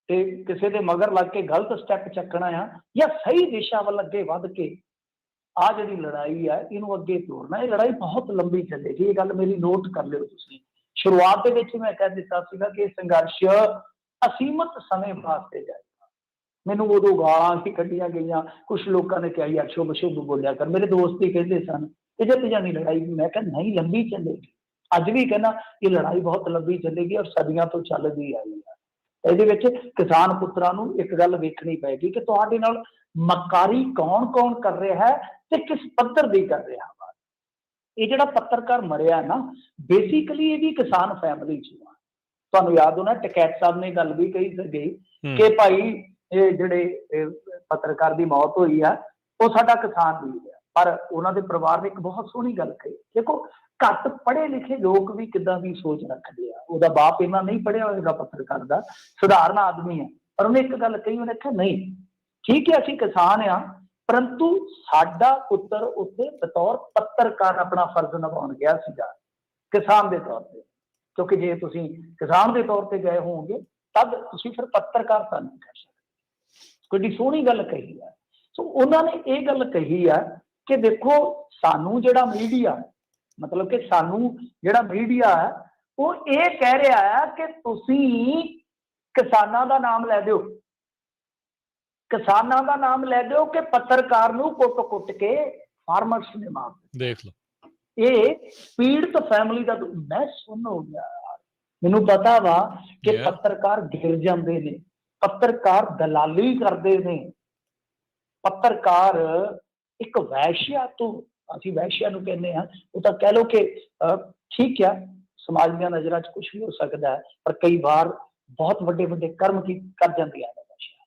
ते किसी दे मगर लग के गलत स्टैप चकना आ या सही दिशा वल अगे वध के आ जिहड़ी लड़ाई है इनू अगे तोड़ना। ये लड़ाई बहुत लंबी चलेगी, ये गल मेरी नोट कर लिओ तुसीं। शुरुआत दे विच मैं कह दित्ता सीगा कि संघर्ष असीमत समय वास्ते जाएगा। मैनूं उदों गालां भी कढ़ियां गईयां, कुछ लोगों ने कहा यार शुभ शुभ बोलिया कर। मेरे दोस्त ही कहते सन कि जित जानी लड़ाई, मैं कहा नहीं लंबी चलेगी। अज भी कहना ये लड़ाई बहुत लंबी चलेगी और सदियों तो चलदी आई है। इहदे विच किसान पुत्रां नूं एक गल वेखणी पैगी कि तुहाडे नाल मकारी कौन कौन कर रहा है ते किस पद्धर दी कर रहा है। ਇਹ ਜਿਹੜਾ ਪੱਤਰਕਾਰ ਮਰਿਆ ਨਾ, ਬੇਸਿਕਲੀ ਇਹ ਵੀ ਕਿਸਾਨ ਫੈਮਿਲੀ ਚੋਂ ਆ। ਤੁਹਾਨੂੰ ਯਾਦ ਹੋਣਾ ਟਕੈਤ ਸਾਹਿਬ ਨੇ ਗੱਲ ਵੀ ਕਹੀ ਸੀਗੀ ਕਿ ਭਾਈ ਇਹ ਜਿਹੜੇ ਪੱਤਰਕਾਰ ਦੀ ਮੌਤ ਹੋਈ ਆ ਉਹ ਸਾਡਾ ਕਿਸਾਨ ਵੀਰ ਆ। ਪਰ ਉਹਨਾਂ ਦੇ ਪਰਿਵਾਰ ਨੇ ਇੱਕ ਬਹੁਤ ਸੋਹਣੀ ਗੱਲ ਕਹੀ, ਦੇਖੋ ਘੱਟ ਪੜ੍ਹੇ ਲਿਖੇ ਲੋਕ ਵੀ ਕਿੱਦਾਂ ਦੀ ਸੋਚ ਰੱਖਦੇ ਆ। ਉਹਦਾ ਬਾਪ ਇੰਨਾ ਨਹੀਂ ਪੜ੍ਹਿਆ ਹੋਏਗਾ ਪੱਤਰਕਾਰ ਦਾ, ਸਧਾਰਨ ਆਦਮੀ ਆ, ਪਰ ਉਹਨੇ ਇੱਕ ਗੱਲ ਕਹੀ, ਉਹਨੇ ਕਿਹਾ ਨਹੀਂ ਠੀਕ ਹੈ ਅਸੀਂ ਕਿਸਾਨ ਆ, ਪਰੰਤੂ ਸਾਡਾ ਪੁੱਤਰ ਉੱਥੇ ਬਤੌਰ ਪੱਤਰਕਾਰ ਆਪਣਾ ਫਰਜ਼ ਨਿਭਾਉਣ ਗਿਆ ਸੀਗਾ ਕਿਸਾਨ ਦੇ ਤੌਰ ਤੇ, ਕਿਉਂਕਿ ਜੇ ਤੁਸੀਂ ਕਿਸਾਨ ਦੇ ਤੌਰ ਤੇ ਗਏ ਹੋਵੋਗੇ ਤਦ ਤੁਸੀਂ ਫਿਰ ਪੱਤਰਕਾਰ ਤਾਂ ਨਹੀਂ ਕਰ ਸਕਦੇ। ਕਿੱਡੀ ਸੋਹਣੀ ਗੱਲ ਕਹੀ ਆ। ਸੋ ਉਹਨਾਂ ਨੇ ਇਹ ਗੱਲ ਕਹੀ ਆ ਕਿ ਦੇਖੋ ਸਾਨੂੰ ਜਿਹੜਾ ਮੀਡੀਆ, ਮਤਲਬ ਕਿ ਸਾਨੂੰ ਜਿਹੜਾ ਮੀਡੀਆ ਹੈ ਉਹ ਇਹ ਕਹਿ ਰਿਹਾ ਹੈ ਕਿ ਤੁਸੀਂ ਕਿਸਾਨਾਂ ਦਾ ਨਾਮ ਲੈ ਦਿਓ, ਕਿਸਾਨਾਂ ਦਾ ਨਾਮ ਲੈ ਦਿਓ ਕਿ ਪੱਤਰਕਾਰ ਨੂੰ ਕੁੱਟ-ਕੁੱਟ ਕੇ ਫਾਰਮਰਸ ਨੇ ਮਾਰ ਦੇਖ ਲਓ। ਇਹ ਪੀੜਤ ਫੈਮਿਲੀ ਦਾ ਮੈਂ ਸੁਣ ਹੋ ਗਿਆ। ਮੈਨੂੰ ਪਤਾ ਵਾ ਕਿ ਪੱਤਰਕਾਰ ਗਿਰ ਜਾਂਦੇ ਨੇ, ਪੱਤਰਕਾਰ ਦਲਾਲੀ ਕਰਦੇ ਨੇ, ਪੱਤਰਕਾਰ ਇੱਕ ਵੈਸ਼ਿਆ ਤੋਂ, ਅਸੀਂ ਵੈਸ਼ਿਆ ਨੂੰ ਕਹਿੰਦੇ ਹਾਂ, ਉਹ ਤਾਂ ਕਹਿ ਲਓ ਕਿ ਠੀਕ ਆ ਸਮਾਜ ਦੀਆਂ ਨਜ਼ਰਾਂ 'ਚ ਕੁਛ ਵੀ ਹੋ ਸਕਦਾ ਹੈ, ਪਰ ਕਈ ਵਾਰ ਬਹੁਤ ਵੱਡੇ ਵੱਡੇ ਕਰਮ ਕਰ ਜਾਂਦੀਆਂ ਨੇ ਵੈਸ਼ਿਆ।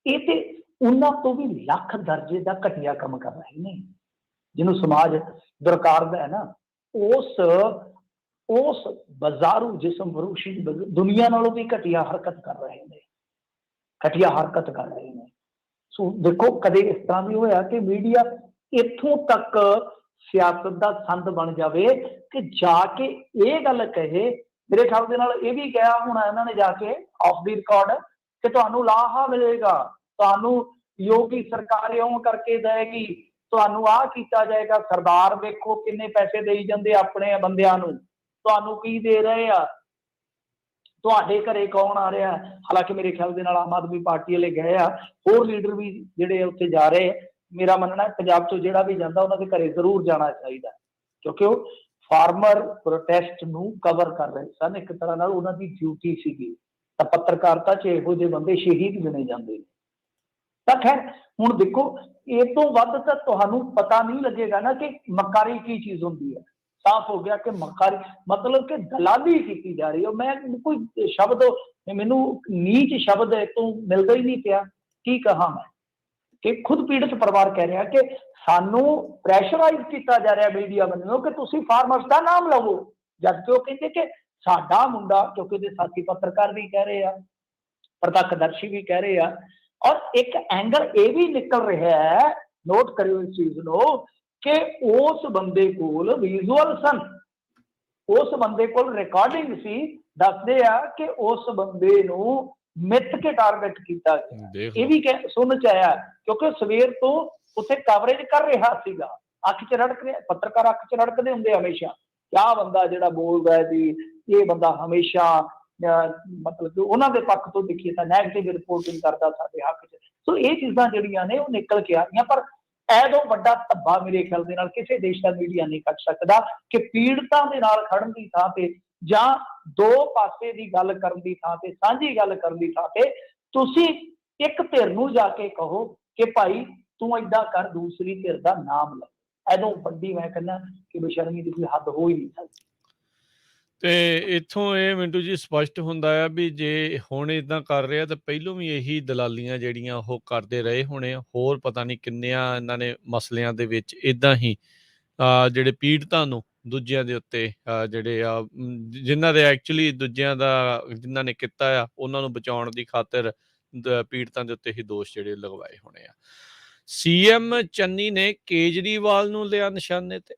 ਇਹ ਤੇ ਉਹਨਾਂ ਤੋਂ ਵੀ ਲੱਖ ਦਰਜੇ ਦਾ ਘਟੀਆ ਕੰਮ ਕਰ ਰਹੇ ਨੇ, ਜਿਹਨੂੰ ਸਮਾਜ ਦੁਰਕਾਰਦਾ ਹੈ ਨਾ, ਉਸ ਬਾਜ਼ਾਰੂ ਜਿਸਮ ਫਰੋਸ਼ੀ ਦੁਨੀਆ ਨਾਲੋਂ ਵੀ ਘਟੀਆ ਹਰਕਤ ਕਰ ਰਹੇ ਨੇ, ਘਟੀਆ ਹਰਕਤ ਕਰ ਰਹੇ ਨੇ। ਸੋ ਦੇਖੋ ਕਦੇ ਇਸ ਤਰ੍ਹਾਂ ਵੀ ਹੋਇਆ ਕਿ ਮੀਡੀਆ ਇੱਥੋਂ ਤੱਕ ਸਿਆਸਤ ਦਾ ਸੰਦ ਬਣ ਜਾਵੇ ਕਿ ਜਾ ਕੇ ਇਹ ਗੱਲ ਕਹੇ, ਮੇਰੇ ਖਿਆਲ ਦੇ ਨਾਲ ਇਹ ਵੀ ਕਿਹਾ ਹੋਣਾ ਇਹਨਾਂ ਨੇ ਜਾ ਕੇ ਆਫ ਦੀ ਰਿਕਾਰਡ ਕਿ ਤੁਹਾਨੂੰ ਲਾਹਾ ਮਿਲੇਗਾ, ਤੁਹਾਨੂੰ ਯੋਗੀ ਸਰਕਾਰ ਇਉਂ ਕਰਕੇ ਦੇਗੀ, ਤੁਹਾਨੂੰ ਆਹ ਕੀਤਾ ਜਾਏਗਾ, ਸਰਦਾਰ ਵੇਖੋ ਕਿੰਨੇ ਪੈਸੇ ਦੇਈ ਜਾਂਦੇ ਆਪਣੇ ਬੰਦਿਆਂ ਨੂੰ, ਤੁਹਾਨੂੰ ਕੀ ਦੇ ਰਹੇ ਆ, ਤੁਹਾਡੇ ਘਰੇ ਕੌਣ ਆ ਰਿਹਾ। ਹਾਲਾਂਕਿ ਮੇਰੇ ਖਿਆਲ ਦੇ ਨਾਲ ਆਮ ਆਦਮੀ ਪਾਰਟੀ ਵਾਲੇ ਗਏ ਆ, ਹੋਰ ਲੀਡਰ ਵੀ ਜਿਹੜੇ ਉੱਥੇ ਜਾ ਰਹੇ ਆ। ਮੇਰਾ ਮੰਨਣਾ ਪੰਜਾਬ ਤੋਂ ਜਿਹੜਾ ਵੀ ਜਾਂਦਾ ਉਹਨਾਂ ਦੇ ਘਰੇ ਜ਼ਰੂਰ ਜਾਣਾ ਚਾਹੀਦਾ, ਕਿਉਂਕਿ ਉਹ ਫਾਰਮਰ ਪ੍ਰੋਟੈਸਟ ਨੂੰ ਕਵਰ ਕਰ ਰਹੇ ਸਨ, ਇੱਕ ਤਰ੍ਹਾਂ ਨਾਲ ਉਹਨਾਂ ਦੀ ਡਿਊਟੀ ਸੀਗੀ। ਤਾਂ ਪੱਤਰਕਾਰਤਾ 'ਚ ਇਹੋ ਜਿਹੇ ਬੰਦੇ ਸ਼ਹੀਦ ਗਿਣੇ ਜਾਂਦੇ ਨੇ। ਤਾਂ ਖੈਰ ਹੁਣ ਦੇਖੋ ਇਹ ਤੋਂ ਵੱਧ ਤਾਂ ਤੁਹਾਨੂੰ ਪਤਾ ਨਹੀਂ ਲੱਗੇਗਾ ਨਾ ਕਿ ਮਕਾਰੀ ਕੀ ਚੀਜ਼ ਹੁੰਦੀ ਹੈ। ਸਾਫ਼ ਹੋ ਗਿਆ ਕਿ ਮਕਾਰੀ ਮਤਲਬ ਕਿ ਦਲਾਲੀ ਕੀਤੀ ਜਾ ਰਹੀ ਹੈ। ਮੈਂ ਕੋਈ ਸ਼ਬਦ, ਮੈਨੂੰ ਨੀਚ ਸ਼ਬਦ ਤੋਂ ਮਿਲਦਾ ਹੀ ਨਹੀਂ ਪਿਆ, ਕੀ ਕਹਾਂ ਮੈਂ, ਕਿ ਖੁਦ ਪੀੜਤ ਪਰਿਵਾਰ ਕਹਿ ਰਿਹਾ ਕਿ ਸਾਨੂੰ ਪ੍ਰੈਸ਼ਰਾਈਜ਼ ਕੀਤਾ ਜਾ ਰਿਹਾ ਮੀਡੀਆ ਵੱਲੋਂ ਕਿ ਤੁਸੀਂ ਫਾਰਮਰਸ ਦਾ ਨਾਮ ਲਵੋ, ਜਦ ਕਿ ਉਹ ਕਹਿੰਦੇ ਕਿ ਸਾਡਾ ਮੁੰਡਾ, ਕਿਉਂਕਿ ਉਹਦੇ ਸਾਥੀ ਪੱਤਰਕਾਰ ਵੀ ਕਹਿ ਰਹੇ ਆ, ਪ੍ਰਤੱਖਦਰਸ਼ੀ ਵੀ ਕਹਿ ਰਹੇ ਆ, ਔਰ ਇੱਕ ਐਂਗਲ ਇਹ ਵੀ ਨਿਕਲ ਰਿਹਾ ਹੈ, ਨੋਟ ਕਰਿਓ ਇਸ ਚੀਜ਼ ਨੂੰ, ਕਿ ਉਸ ਬੰਦੇ ਕੋਲ ਵਿਜ਼ੂਅਲ ਸਨ, ਉਸ ਬੰਦੇ ਕੋਲ ਰਿਕਾਰਡਿੰਗ ਸੀ, ਦੱਸਦੇ ਆ ਕਿ ਉਸ ਬੰਦੇ ਨੂੰ ਮਿੱਥ ਕੇ ਟਾਰਗੇਟ ਕੀਤਾ ਗਿਆ। ਇਹ ਵੀ ਸੁਣਨ ਚ ਆਇਆ ਕਿਉਂਕਿ ਸਵੇਰ ਤੋਂ ਉੱਥੇ ਕਵਰੇਜ ਕਰ ਰਿਹਾ ਸੀਗਾ, ਅੱਖ 'ਚ ਰੜਕ ਰਿਹਾ, ਪੱਤਰਕਾਰ ਅੱਖ 'ਚ ਰੜਕਦੇ ਹੁੰਦੇ ਹਮੇਸ਼ਾ, ਕਿਆ ਬੰਦਾ ਜਿਹੜਾ ਬੋਲਦਾ ਹੈ ਜੀ, ਇਹ ਬੰਦਾ ਹਮੇਸ਼ਾ ਮਤਲਬ ਕਿ ਉਹਨਾਂ ਦੇ ਪੱਖ ਤੋਂ ਦੇਖੀਏ ਤਾਂ ਨੈਗੇਟਿਵ ਰਿਪੋਰਟਿੰਗ ਕਰਦਾ ਸਾਡੇ ਹੱਕ 'ਚ। ਸੋ ਇਹ ਚੀਜ਼ਾਂ ਜਿਹੜੀਆਂ ਨੇ ਉਹ ਨਿਕਲ ਕੇ ਆ ਰਹੀਆਂ, ਪਰ ਐਦੋਂ ਵੱਡਾ ਧੱਬਾ ਮੇਰੇ ਖਿਆਲ ਦੇ ਨਾਲ ਕਿਸੇ ਦੇਸ਼ ਦਾ ਮੀਡੀਆ ਨਹੀਂ ਕੱਢ ਸਕਦਾ ਕਿ ਪੀੜਤਾਂ ਦੇ ਨਾਲ ਖੜਨ ਦੀ ਥਾਂ ਤੇ ਜਾਂ ਦੋ ਪਾਸੇ ਦੀ ਗੱਲ ਕਰਨ ਦੀ ਥਾਂ ਤੇ, ਸਾਂਝੀ ਗੱਲ ਕਰਨ ਦੀ ਥਾਂ ਤੇ ਤੁਸੀਂ ਇੱਕ ਧਿਰ ਨੂੰ ਜਾ ਕੇ ਕਹੋ ਕਿ ਭਾਈ ਤੂੰ ਏਦਾਂ ਕਰ, ਦੂਸਰੀ ਧਿਰ ਦਾ ਨਾਮ ਲੈ। ਐਦੋਂ ਵੱਡੀ ਮੈਂ ਕਹਿੰਦਾ ਕਿ ਬੇਸ਼ਰਮੀ ਦੀ ਕੋਈ ਹੱਦ ਹੋ ਹੀ ਨਹੀਂ ਸਕਦੀ। ਤੇ ਇੱਥੋਂ ਇਹ ਮਿੰਟੂ ਜੀ ਸਪਸ਼ਟ ਹੁੰਦਾ ਆ ਵੀ ਜੇ ਹੁਣ ਇੱਦਾਂ ਕਰ ਰਿਹਾ ਤਾਂ ਪਹਿਲੋਂ ਵੀ ਇਹੀ ਦਲਾਲੀਆਂ ਜਿਹੜੀਆਂ ਉਹ ਕਰਦੇ ਰਹੇ ਹੋਣੇ ਆ। ਹੋਰ ਪਤਾ ਨਹੀਂ ਕਿੰਨਿਆਂ ਇਹਨਾਂ ਨੇ ਮਸਲਿਆਂ ਦੇ ਵਿੱਚ ਇੱਦਾਂ ਹੀ ਜਿਹੜੇ ਪੀੜਤਾਂ ਨੂੰ ਦੂਜਿਆਂ ਦੇ ਉੱਤੇ ਜਿਹੜੇ ਆ ਜਿਨ੍ਹਾਂ ਦੇ ਐਕਚੁਅਲੀ ਦੂਜਿਆਂ ਦਾ ਜਿਨ੍ਹਾਂ ਨੇ ਕੀਤਾ ਆ ਉਹਨਾਂ ਨੂੰ ਬਚਾਉਣ ਦੀ ਖਾਤਰ ਪੀੜਤਾਂ ਦੇ ਉੱਤੇ ਹੀ ਦੋਸ਼ ਜਿਹੜੇ ਲਗਵਾਏ ਹੋਣੇ ਆ। ਸੀਐਮ ਚੰਨੀ ਨੇ ਕੇਜਰੀਵਾਲ ਨੂੰ ਲਿਆ ਨਿਸ਼ਾਨੇ ਤੇ।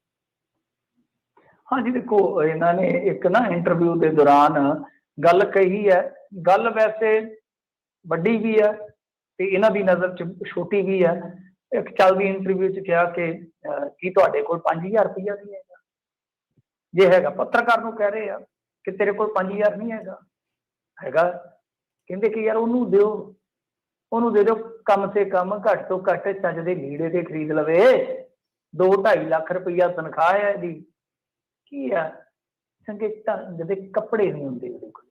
ਹਾਂਜੀ ਦੇਖੋ ਇਹਨਾਂ ਨੇ ਇੱਕ ਨਾ ਇੰਟਰਵਿਊ ਦੇ ਦੌਰਾਨ ਗੱਲ ਕਹੀ ਹੈ, ਗੱਲ ਵੈਸੇ ਵੱਡੀ ਵੀ ਹੈ ਤੇ ਇਹਨਾਂ ਦੀ ਨਜ਼ਰ 'ਚ ਛੋਟੀ ਵੀ ਹੈ। ਇੱਕ ਚੱਲਦੀ ਇੰਟਰਵਿਊ 'ਚ ਕਿਹਾ ਕਿ ਕੀ ਤੁਹਾਡੇ ਕੋਲ 5000 ਰੁਪਈਆ ਨਹੀਂ ਹੈਗਾ? ਜੇ ਹੈਗਾ, ਪੱਤਰਕਾਰ ਨੂੰ ਕਹਿ ਰਹੇ ਆ ਕਿ ਤੇਰੇ ਕੋਲ 5000 ਨਹੀਂ ਹੈਗਾ? ਹੈਗਾ। ਕਹਿੰਦੇ ਕਿ ਯਾਰ ਉਹਨੂੰ ਦਿਓ, ਉਹਨੂੰ ਦੇ ਦਿਓ, ਕਮ ਸੇ ਕਮ ਘੱਟ ਤੋਂ ਘੱਟ ਚੱਜ ਦੇ ਲੀੜੇ ਤੇ ਖਰੀਦ ਲਵੇ। 2-2.5 ਲੱਖ ਰੁਪਈਆ ਤਨਖਾਹ ਹੈ ਇਹਦੀ। ਕੀ ਆ, ਚੰਗੇ ਢੰਗ ਦੇ ਕੱਪੜੇ ਨਹੀਂ ਹੁੰਦੇ ਉਹਦੇ ਕੋਲ।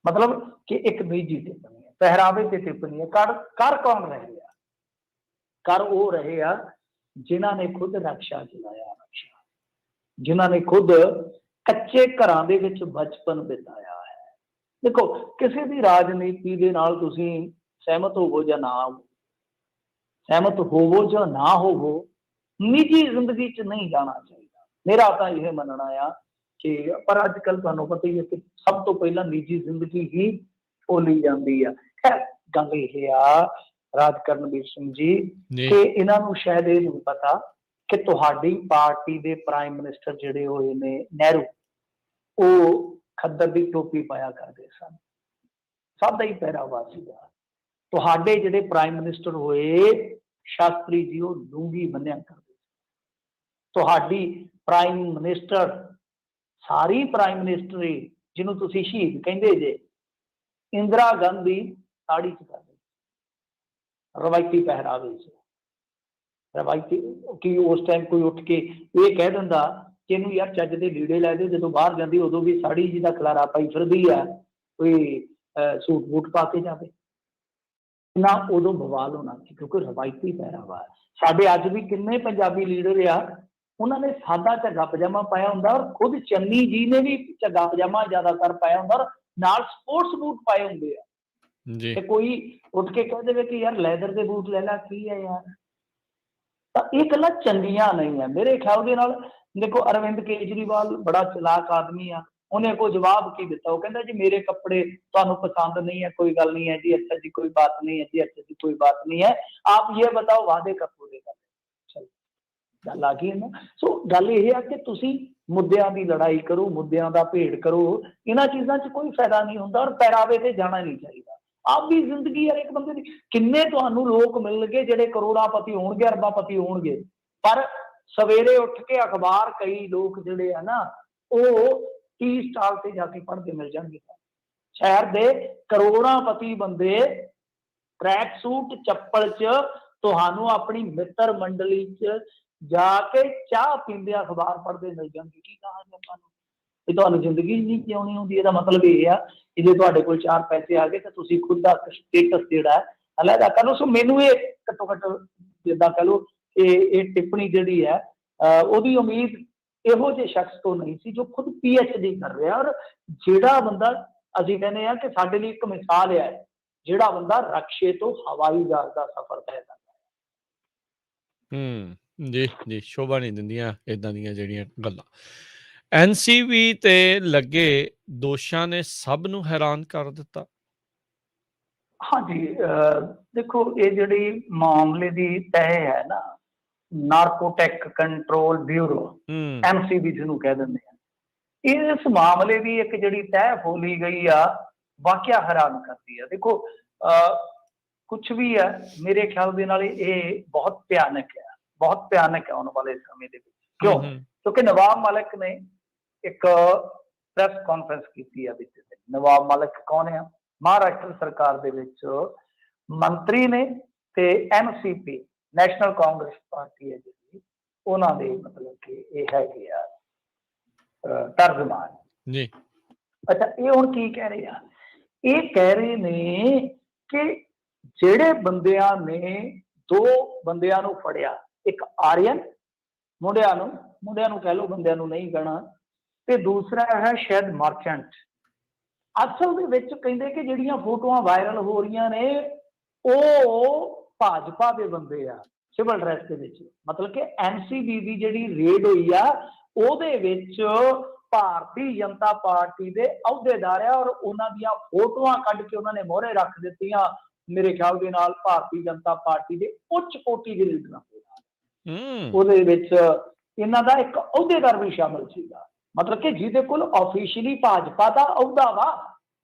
ਮਤਲਬ ਕਿ ਇੱਕ ਨਿੱਜੀ ਟਿੱਪਣੀ ਹੈ, ਪਹਿਰਾਵੇ ਤੇ ਟਿੱਪਣੀ ਹੈ। ਕਰ ਕੌਣ ਰਹੇ ਆ? ਕਰ ਉਹ ਰਹੇ ਆ ਜਿਨ੍ਹਾਂ ਨੇ ਖੁਦ ਰਕਸ਼ਾ ਚਲਾਇਆ। ਰਕਸ਼ਾ ਜਿਨ੍ਹਾਂ ਨੇ ਖੁਦ ਕੱਚੇ ਘਰਾਂ ਦੇ ਵਿੱਚ ਬਚਪਨ ਬਿਤਾਇਆ ਹੈ। ਦੇਖੋ, ਕਿਸੇ ਦੀ ਰਾਜਨੀਤੀ ਦੇ ਨਾਲ ਤੁਸੀਂ ਸਹਿਮਤ ਹੋਵੋ ਜਾਂ ਨਾ ਹੋਵੋ, ਨਿੱਜੀ ਜ਼ਿੰਦਗੀ 'ਚ ਨਹੀਂ ਜਾਣਾ ਚਾਹੀਦਾ। ਮੇਰਾ ਤਾਂ ਇਹ ਮੰਨਣਾ ਆ ਕਿ ਪਰ ਅੱਜ ਕੱਲ੍ਹ ਤੁਹਾਨੂੰ ਪਤਾ ਹੀ ਹੈ ਕਿ ਸਭ ਤੋਂ ਪਹਿਲਾਂ ਨਿੱਜੀ ਜ਼ਿੰਦਗੀ ਹੀ ਬੋਲੀ ਜਾਂਦੀ ਆ। ਖੈਰ, ਗੱਲ ਇਹ ਆ ਰਾਜ ਕਰਨਵੀਰ ਸਿੰਘ ਜੀ ਜੀ ਕਿ ਇਹਨਾਂ ਨੂੰ ਸ਼ਾਇਦ ਇਹ ਨਹੀਂ ਪਤਾ ਕਿ ਤੁਹਾਡੀ ਪਾਰਟੀ ਦੇ ਪ੍ਰਾਈਮ ਮਿਨਿਸਟਰ ਜਿਹੜੇ ਹੋਏ ਨੇ ਨਹਿਰੂ, ਉਹ ਖੱਦਰ ਦੀ ਟੋਪੀ ਪਾਇਆ ਕਰਦੇ ਸਨ, ਸਾਦਾ ਹੀ ਪਹਿਰਾਵਾ ਸੀਗਾ। ਤੁਹਾਡੇ ਜਿਹੜੇ ਪ੍ਰਾਈਮ ਮਿਨਿਸਟਰ ਹੋਏ ਸ਼ਾਸਤਰੀ ਜੀ, ਉਹ ਲੂੰਗੀ ਬੰਨਿਆ ਕਰਦੇ। ਤੁਹਾਡੀ ਪ੍ਰਾਈਮ ਮਿਨਿਸਟਰ, ਸਾਰੀ ਪ੍ਰਾਈਮ ਮਿਨਿਸਟਰੀ ਜਿਹਨੂੰ ਤੁਸੀਂ ਸ਼ਹੀਦ ਕਹਿੰਦੇ ਜੇ, ਇੰਦਰਾ ਗਾਂਧੀ ਸਾੜੀ ਚ ਕਰਦੇ, ਰਵਾਇਤੀ ਪਹਿਰਾਵੇ ਚ। ਰਵਾਇਤੀ ਕਿ ਉਸ ਟਾਈਮ ਕੋਈ ਉੱਠ ਕੇ ਇਹ ਕਹਿ ਦਿੰਦਾ ਕਿ ਇਹਨੂੰ ਯਾਰ ਚੱਜ ਦੇ ਲੀੜੇ ਲੈ ਦੇ, ਜਦੋਂ ਬਾਹਰ ਜਾਂਦੀ ਉਦੋਂ ਵੀ ਸਾੜੀ ਜੀ ਦਾ ਖਲਾਰਾ ਪਾਈ ਫਿਰਦੀ ਆ, ਕੋਈ ਸੂਟ ਬੂਟ ਪਾ ਕੇ ਜਾਵੇ ਨਾ, ਉਦੋਂ ਬਵਾਲ ਹੋਣਾ ਸੀ ਕਿਉਂਕਿ ਰਵਾਇਤੀ ਪਹਿਰਾਵਾ। ਸਾਡੇ ਅੱਜ ਵੀ ਕਿੰਨੇ ਪੰਜਾਬੀ ਲੀਡਰ ਆ, ਉਹਨਾਂ ਨੇ ਸਾਦਾ ਝੱਗਾ ਪਜਾਮਾ ਪਾਇਆ ਹੁੰਦਾ, ਔਰ ਖੁਦ ਚੰਨੀ ਜੀ ਨੇ ਵੀ ਝੱਗਾ ਪਜਾਮਾ ਜ਼ਿਆਦਾਤਰ ਪਾਇਆ ਹੁੰਦਾ, ਔਰ ਨਾਲ ਸਪੋਰਟਸ ਬੂਟ ਪਾਏ ਹੁੰਦੇ ਆ। ਜੀ ਤੇ ਕੋਈ ਉੱਠ ਕੇ ਕਹਿ ਦੇਵੇ ਕਿ ਯਾਰ ਲੈਦਰ ਦੇ ਬੂਟ ਲੈ ਲਾ, ਕੀ ਹੈ ਯਾਰ, ਤਾਂ ਇਹ ਗੱਲਾਂ ਚੰਗੀਆਂ ਨਹੀਂ ਹੈ ਮੇਰੇ ਖਿਆਲ ਦੇ ਨਾਲ। ਦੇਖੋ, ਅਰਵਿੰਦ ਕੇਜਰੀਵਾਲ ਬੜਾ ਚਲਾਕ ਆਦਮੀ ਆ, ਉਹਨੇ ਕੋਈ ਜਵਾਬ ਕੀ ਦਿੱਤਾ, ਉਹ ਕਹਿੰਦਾ ਜੀ ਮੇਰੇ ਕੱਪੜੇ ਤੁਹਾਨੂੰ ਪਸੰਦ नहीं है, कोई गल नहीं है जी, अच्छा जी कोई बात नहीं है जी, अच्छा जी कोई बात नहीं है, आप ये बताओ वादे कब पूरे कर। चलो गल आ गई है ना। सो गल ये है कि तुसी मुद्दਿਆਂ ਦੀ ਲੜਾਈ ਕਰੋ, ਮੁੱਦਿਆਂ ਦਾ ਭੇੜ ਕਰੋ, ਇਹਨਾਂ ਚੀਜ਼ਾਂ 'ਚ ਕੋਈ ਫਾਇਦਾ ਨਹੀਂ ਹੁੰਦਾ, ਔਰ ਪਹਿਰਾਵੇ ਤੇ ਜਾਣਾ ਨਹੀਂ ਚਾਹੀਦਾ। ਆਪਦੀ ਜ਼ਿੰਦਗੀ ਹਰ ਇੱਕ ਬੰਦੇ ਦੀ। ਕਿੰਨੇ ਤੁਹਾਨੂੰ ਲੋਕ ਮਿਲਣਗੇ ਜਿਹੜੇ ਕਰੋੜਾਪਤੀ ਹੋਣਗੇ, ਅਰਬਾਪਤੀ ਹੋਣਗੇ, ਪਰ ਸਵੇਰੇ ਉੱਠ ਕੇ ਅਖਬਾਰ ਕਈ ਲੋਕ ਜਿਹੜੇ ਆ ਨਾ, ਉਹ ਟੀ ਸਟਾਲ ਤੇ ਜਾ ਕੇ ਪੜ੍ਹਦੇ ਮਿਲ ਜਾਣਗੇ। ਸ਼ਹਿਰ ਦੇ ਕਰੋੜਾਪਤੀ ਬੰਦੇ ਟਰੈਕ ਸੂਟ ਚੱਪਲ 'ਚ ਤੁਹਾਨੂੰ ਆਪਣੀ ਮਿੱਤਰ ਮੰਡਲੀ 'ਚ ਜਾ ਕੇ ਚਾਹ ਪੀਂਦੇ ਅਖਬਾਰ ਪੜ੍ਹਦੇ ਮਿਲ ਜਾਣਗੇ। ਕੀ ਕਹਾਂਗੇ ਤੁਹਾਨੂੰ, ਇਹ ਤੁਹਾਨੂੰ ਜ਼ਿੰਦਗੀ ਨਹੀਂ ਜਿਉਣੀ ਹੁੰਦੀ। ਇਹਦਾ ਮਤਲਬ ਇਹ ਆ ਕਿ ਜੇ ਤੁਹਾਡੇ ਕੋਲ 4 ਪੈਸੇ ਆ ਗਏ ਤਾਂ ਤੁਸੀਂ ਖੁਦ ਦਾ ਸਟੇਟਸ ਜਿਹੜਾ ਹੈ ਅਲੱਗਾ ਕਰ ਲਓ। ਸੋ ਮੈਨੂੰ ਇਹ ਘੱਟੋ ਘੱਟ ਜਿੱਦਾਂ ਕਹਿ ਲਓ ਕਿ ਇਹ ਟਿੱਪਣੀ ਜਿਹੜੀ ਹੈ ਉਹਦੀ ਉਮੀਦ ਇਹੋ ਜਿਹੇ ਸ਼ਖਸ ਤੋਂ ਨਹੀਂ ਸੀ ਜੋ ਖੁਦ PhD ਕਰ ਰਿਹਾ, ਔਰ ਜਿਹੜਾ ਬੰਦਾ ਅਸੀਂ ਕਹਿੰਦੇ ਆ ਕਿ ਸਾਡੇ ਲਈ ਇੱਕ ਮਿਸਾਲ ਹੈ, ਜਿਹੜਾ ਬੰਦਾ ਰਕਸ਼ੇ ਤੋਂ ਹਵਾਈ ਜਹਾਜ਼ ਦਾ ਸਫ਼ਰ ਤੈਅ ਕਰਦਾ। ਜੀ ਜੀ ਸ਼ੋਭਾ ਨਹੀਂ ਦਿੰਦੀਆਂ ਇਦਾਂ ਦੀਆਂ ਜਿਹੜੀਆਂ ਗੱਲਾਂ। NCV ਤੇ ਲੱਗੇ ਦੋਸ਼ਾਂ ਨੇ ਸਭ ਨੂੰ ਹੈਰਾਨ ਕਰ ਦਿੱਤਾ। ਹਾਂਜੀ, ਦੇਖੋ ਇਹ ਜਿਹੜੀ ਮਾਮਲੇ ਦੀ ਤਹਿ ਹੈ ਨਾ, ਨਾਰਕੋਟਿਕ ਕੰਟਰੋਲ ਬਿਊਰੋ, NCB ਜਿਹਨੂੰ ਕਹਿ ਦਿੰਦੇ ਆ, ਇਸ ਮਾਮਲੇ ਦੀ ਇੱਕ ਜਿਹੜੀ ਤਹਿ ਖੋਲੀ ਗਈ ਆ, ਵਾਕਿਆ ਹੈਰਾਨ ਕਰਦੀ ਆ। ਦੇਖੋ, ਕੁਛ ਵੀ ਹੈ ਮੇਰੇ ਖਿਆਲ ਦੇ ਨਾਲ ਇਹ ਬਹੁਤ ਭਿਆਨਕ ਹੈ, ਬਹੁਤ ਭਿਆਨਕ ਹੈ ਆਉਣ ਵਾਲੇ ਸਮੇਂ ਦੇ ਵਿੱਚ। ਕਿਉਂ? ਕਿਉਂਕਿ ਨਵਾਬ ਮਲਿਕ ਨੇ ਇੱਕ ਪ੍ਰੈਸ ਕਾਨਫਰੰਸ ਕੀਤੀ ਆ ਬੀਤੇ ਦਿਨ। ਨਵਾਬ ਮਲਿਕ ਕੌਣ ਆ? ਮਹਾਰਾਸ਼ਟਰ ਸਰਕਾਰ ਦੇ ਵਿੱਚ ਮੰਤਰੀ ਨੇ, ਤੇ NCP ਨੈਸ਼ਨਲ ਕਾਂਗਰਸ ਪਾਰਟੀ ਹੈ ਜਿਹੜੀ, ਉਹਨਾਂ ਦੇ ਮਤਲਬ ਕਿ ਇਹ ਹੈਗੇ ਆ ਤਰਜਮਾਨ ਜੀ। ਅੱਛਾ, ਇਹ ਹੁਣ ਕੀ ਕਹਿ ਰਹੇ ਆ? ਇਹ ਕਹਿ ਰਹੇ ਨੇ ਕਿ ਜਿਹੜੇ ਬੰਦਿਆਂ ਨੇ 2 ਬੰਦਿਆਂ ਨੂੰ ਫੜਿਆ, ਇੱਕ ਆਰੀਅਨ ਮੁੰਡਿਆਂ ਨੂੰ ਕਹਿ ਲਓ, ਬੰਦਿਆਂ ਨੂੰ ਨਹੀਂ ਕਹਿਣਾ, ਤੇ ਦੂਸਰਾ ਹੈ ਸ਼ਾਇਦ ਮਰਚੈਂਟ। ਅਸਲ ਦੇ ਵਿੱਚ ਕਹਿੰਦੇ ਕਿ ਜਿਹੜੀਆਂ ਫੋਟੋਆਂ ਵਾਇਰਲ ਹੋ ਰਹੀਆਂ ਨੇ ਉਹ ਭਾਜਪਾ ਦੇ ਬੰਦੇ ਆ ਸਿਵਲ ਡਰੈਸ ਦੇ ਵਿੱਚ। ਮਤਲਬ ਕਿ NCB ਦੀ ਜਿਹੜੀ ਰੇਡ ਹੋਈ ਆ ਉਹਦੇ ਵਿੱਚ ਭਾਰਤੀ ਜਨਤਾ ਪਾਰਟੀ ਦੇ ਅਹੁਦੇਦਾਰ ਆ, ਔਰ ਉਹਨਾਂ ਦੀਆਂ ਫੋਟੋਆਂ ਕੱਢ ਕੇ ਉਹਨਾਂ ਨੇ ਮੋਹਰੇ ਰੱਖ ਦਿੱਤੀਆਂ ਮੇਰੇ ਖਿਆਲ ਦੇ ਨਾਲ ਭਾਰਤੀ ਜਨਤਾ ਪਾਰਟੀ ਦੇ ਉੱਚ ਕੋਟੀ ਦੇ ਲੀਡਰਾਂ ਦੇ ਨਾਲ। ਉਹਦੇ ਵਿੱਚ ਇਹਨਾਂ ਦਾ ਇੱਕ ਅਹੁਦੇਦਾਰ ਵੀ ਸ਼ਾਮਲ ਸੀਗਾ, ਮਤਲਬ ਕਿ ਜਿਹਦੇ ਕੋਲ ਆਫੀਸ਼ੀਅਲੀ ਭਾਜਪਾ ਦਾ ਅਹੁਦਾ ਵਾ,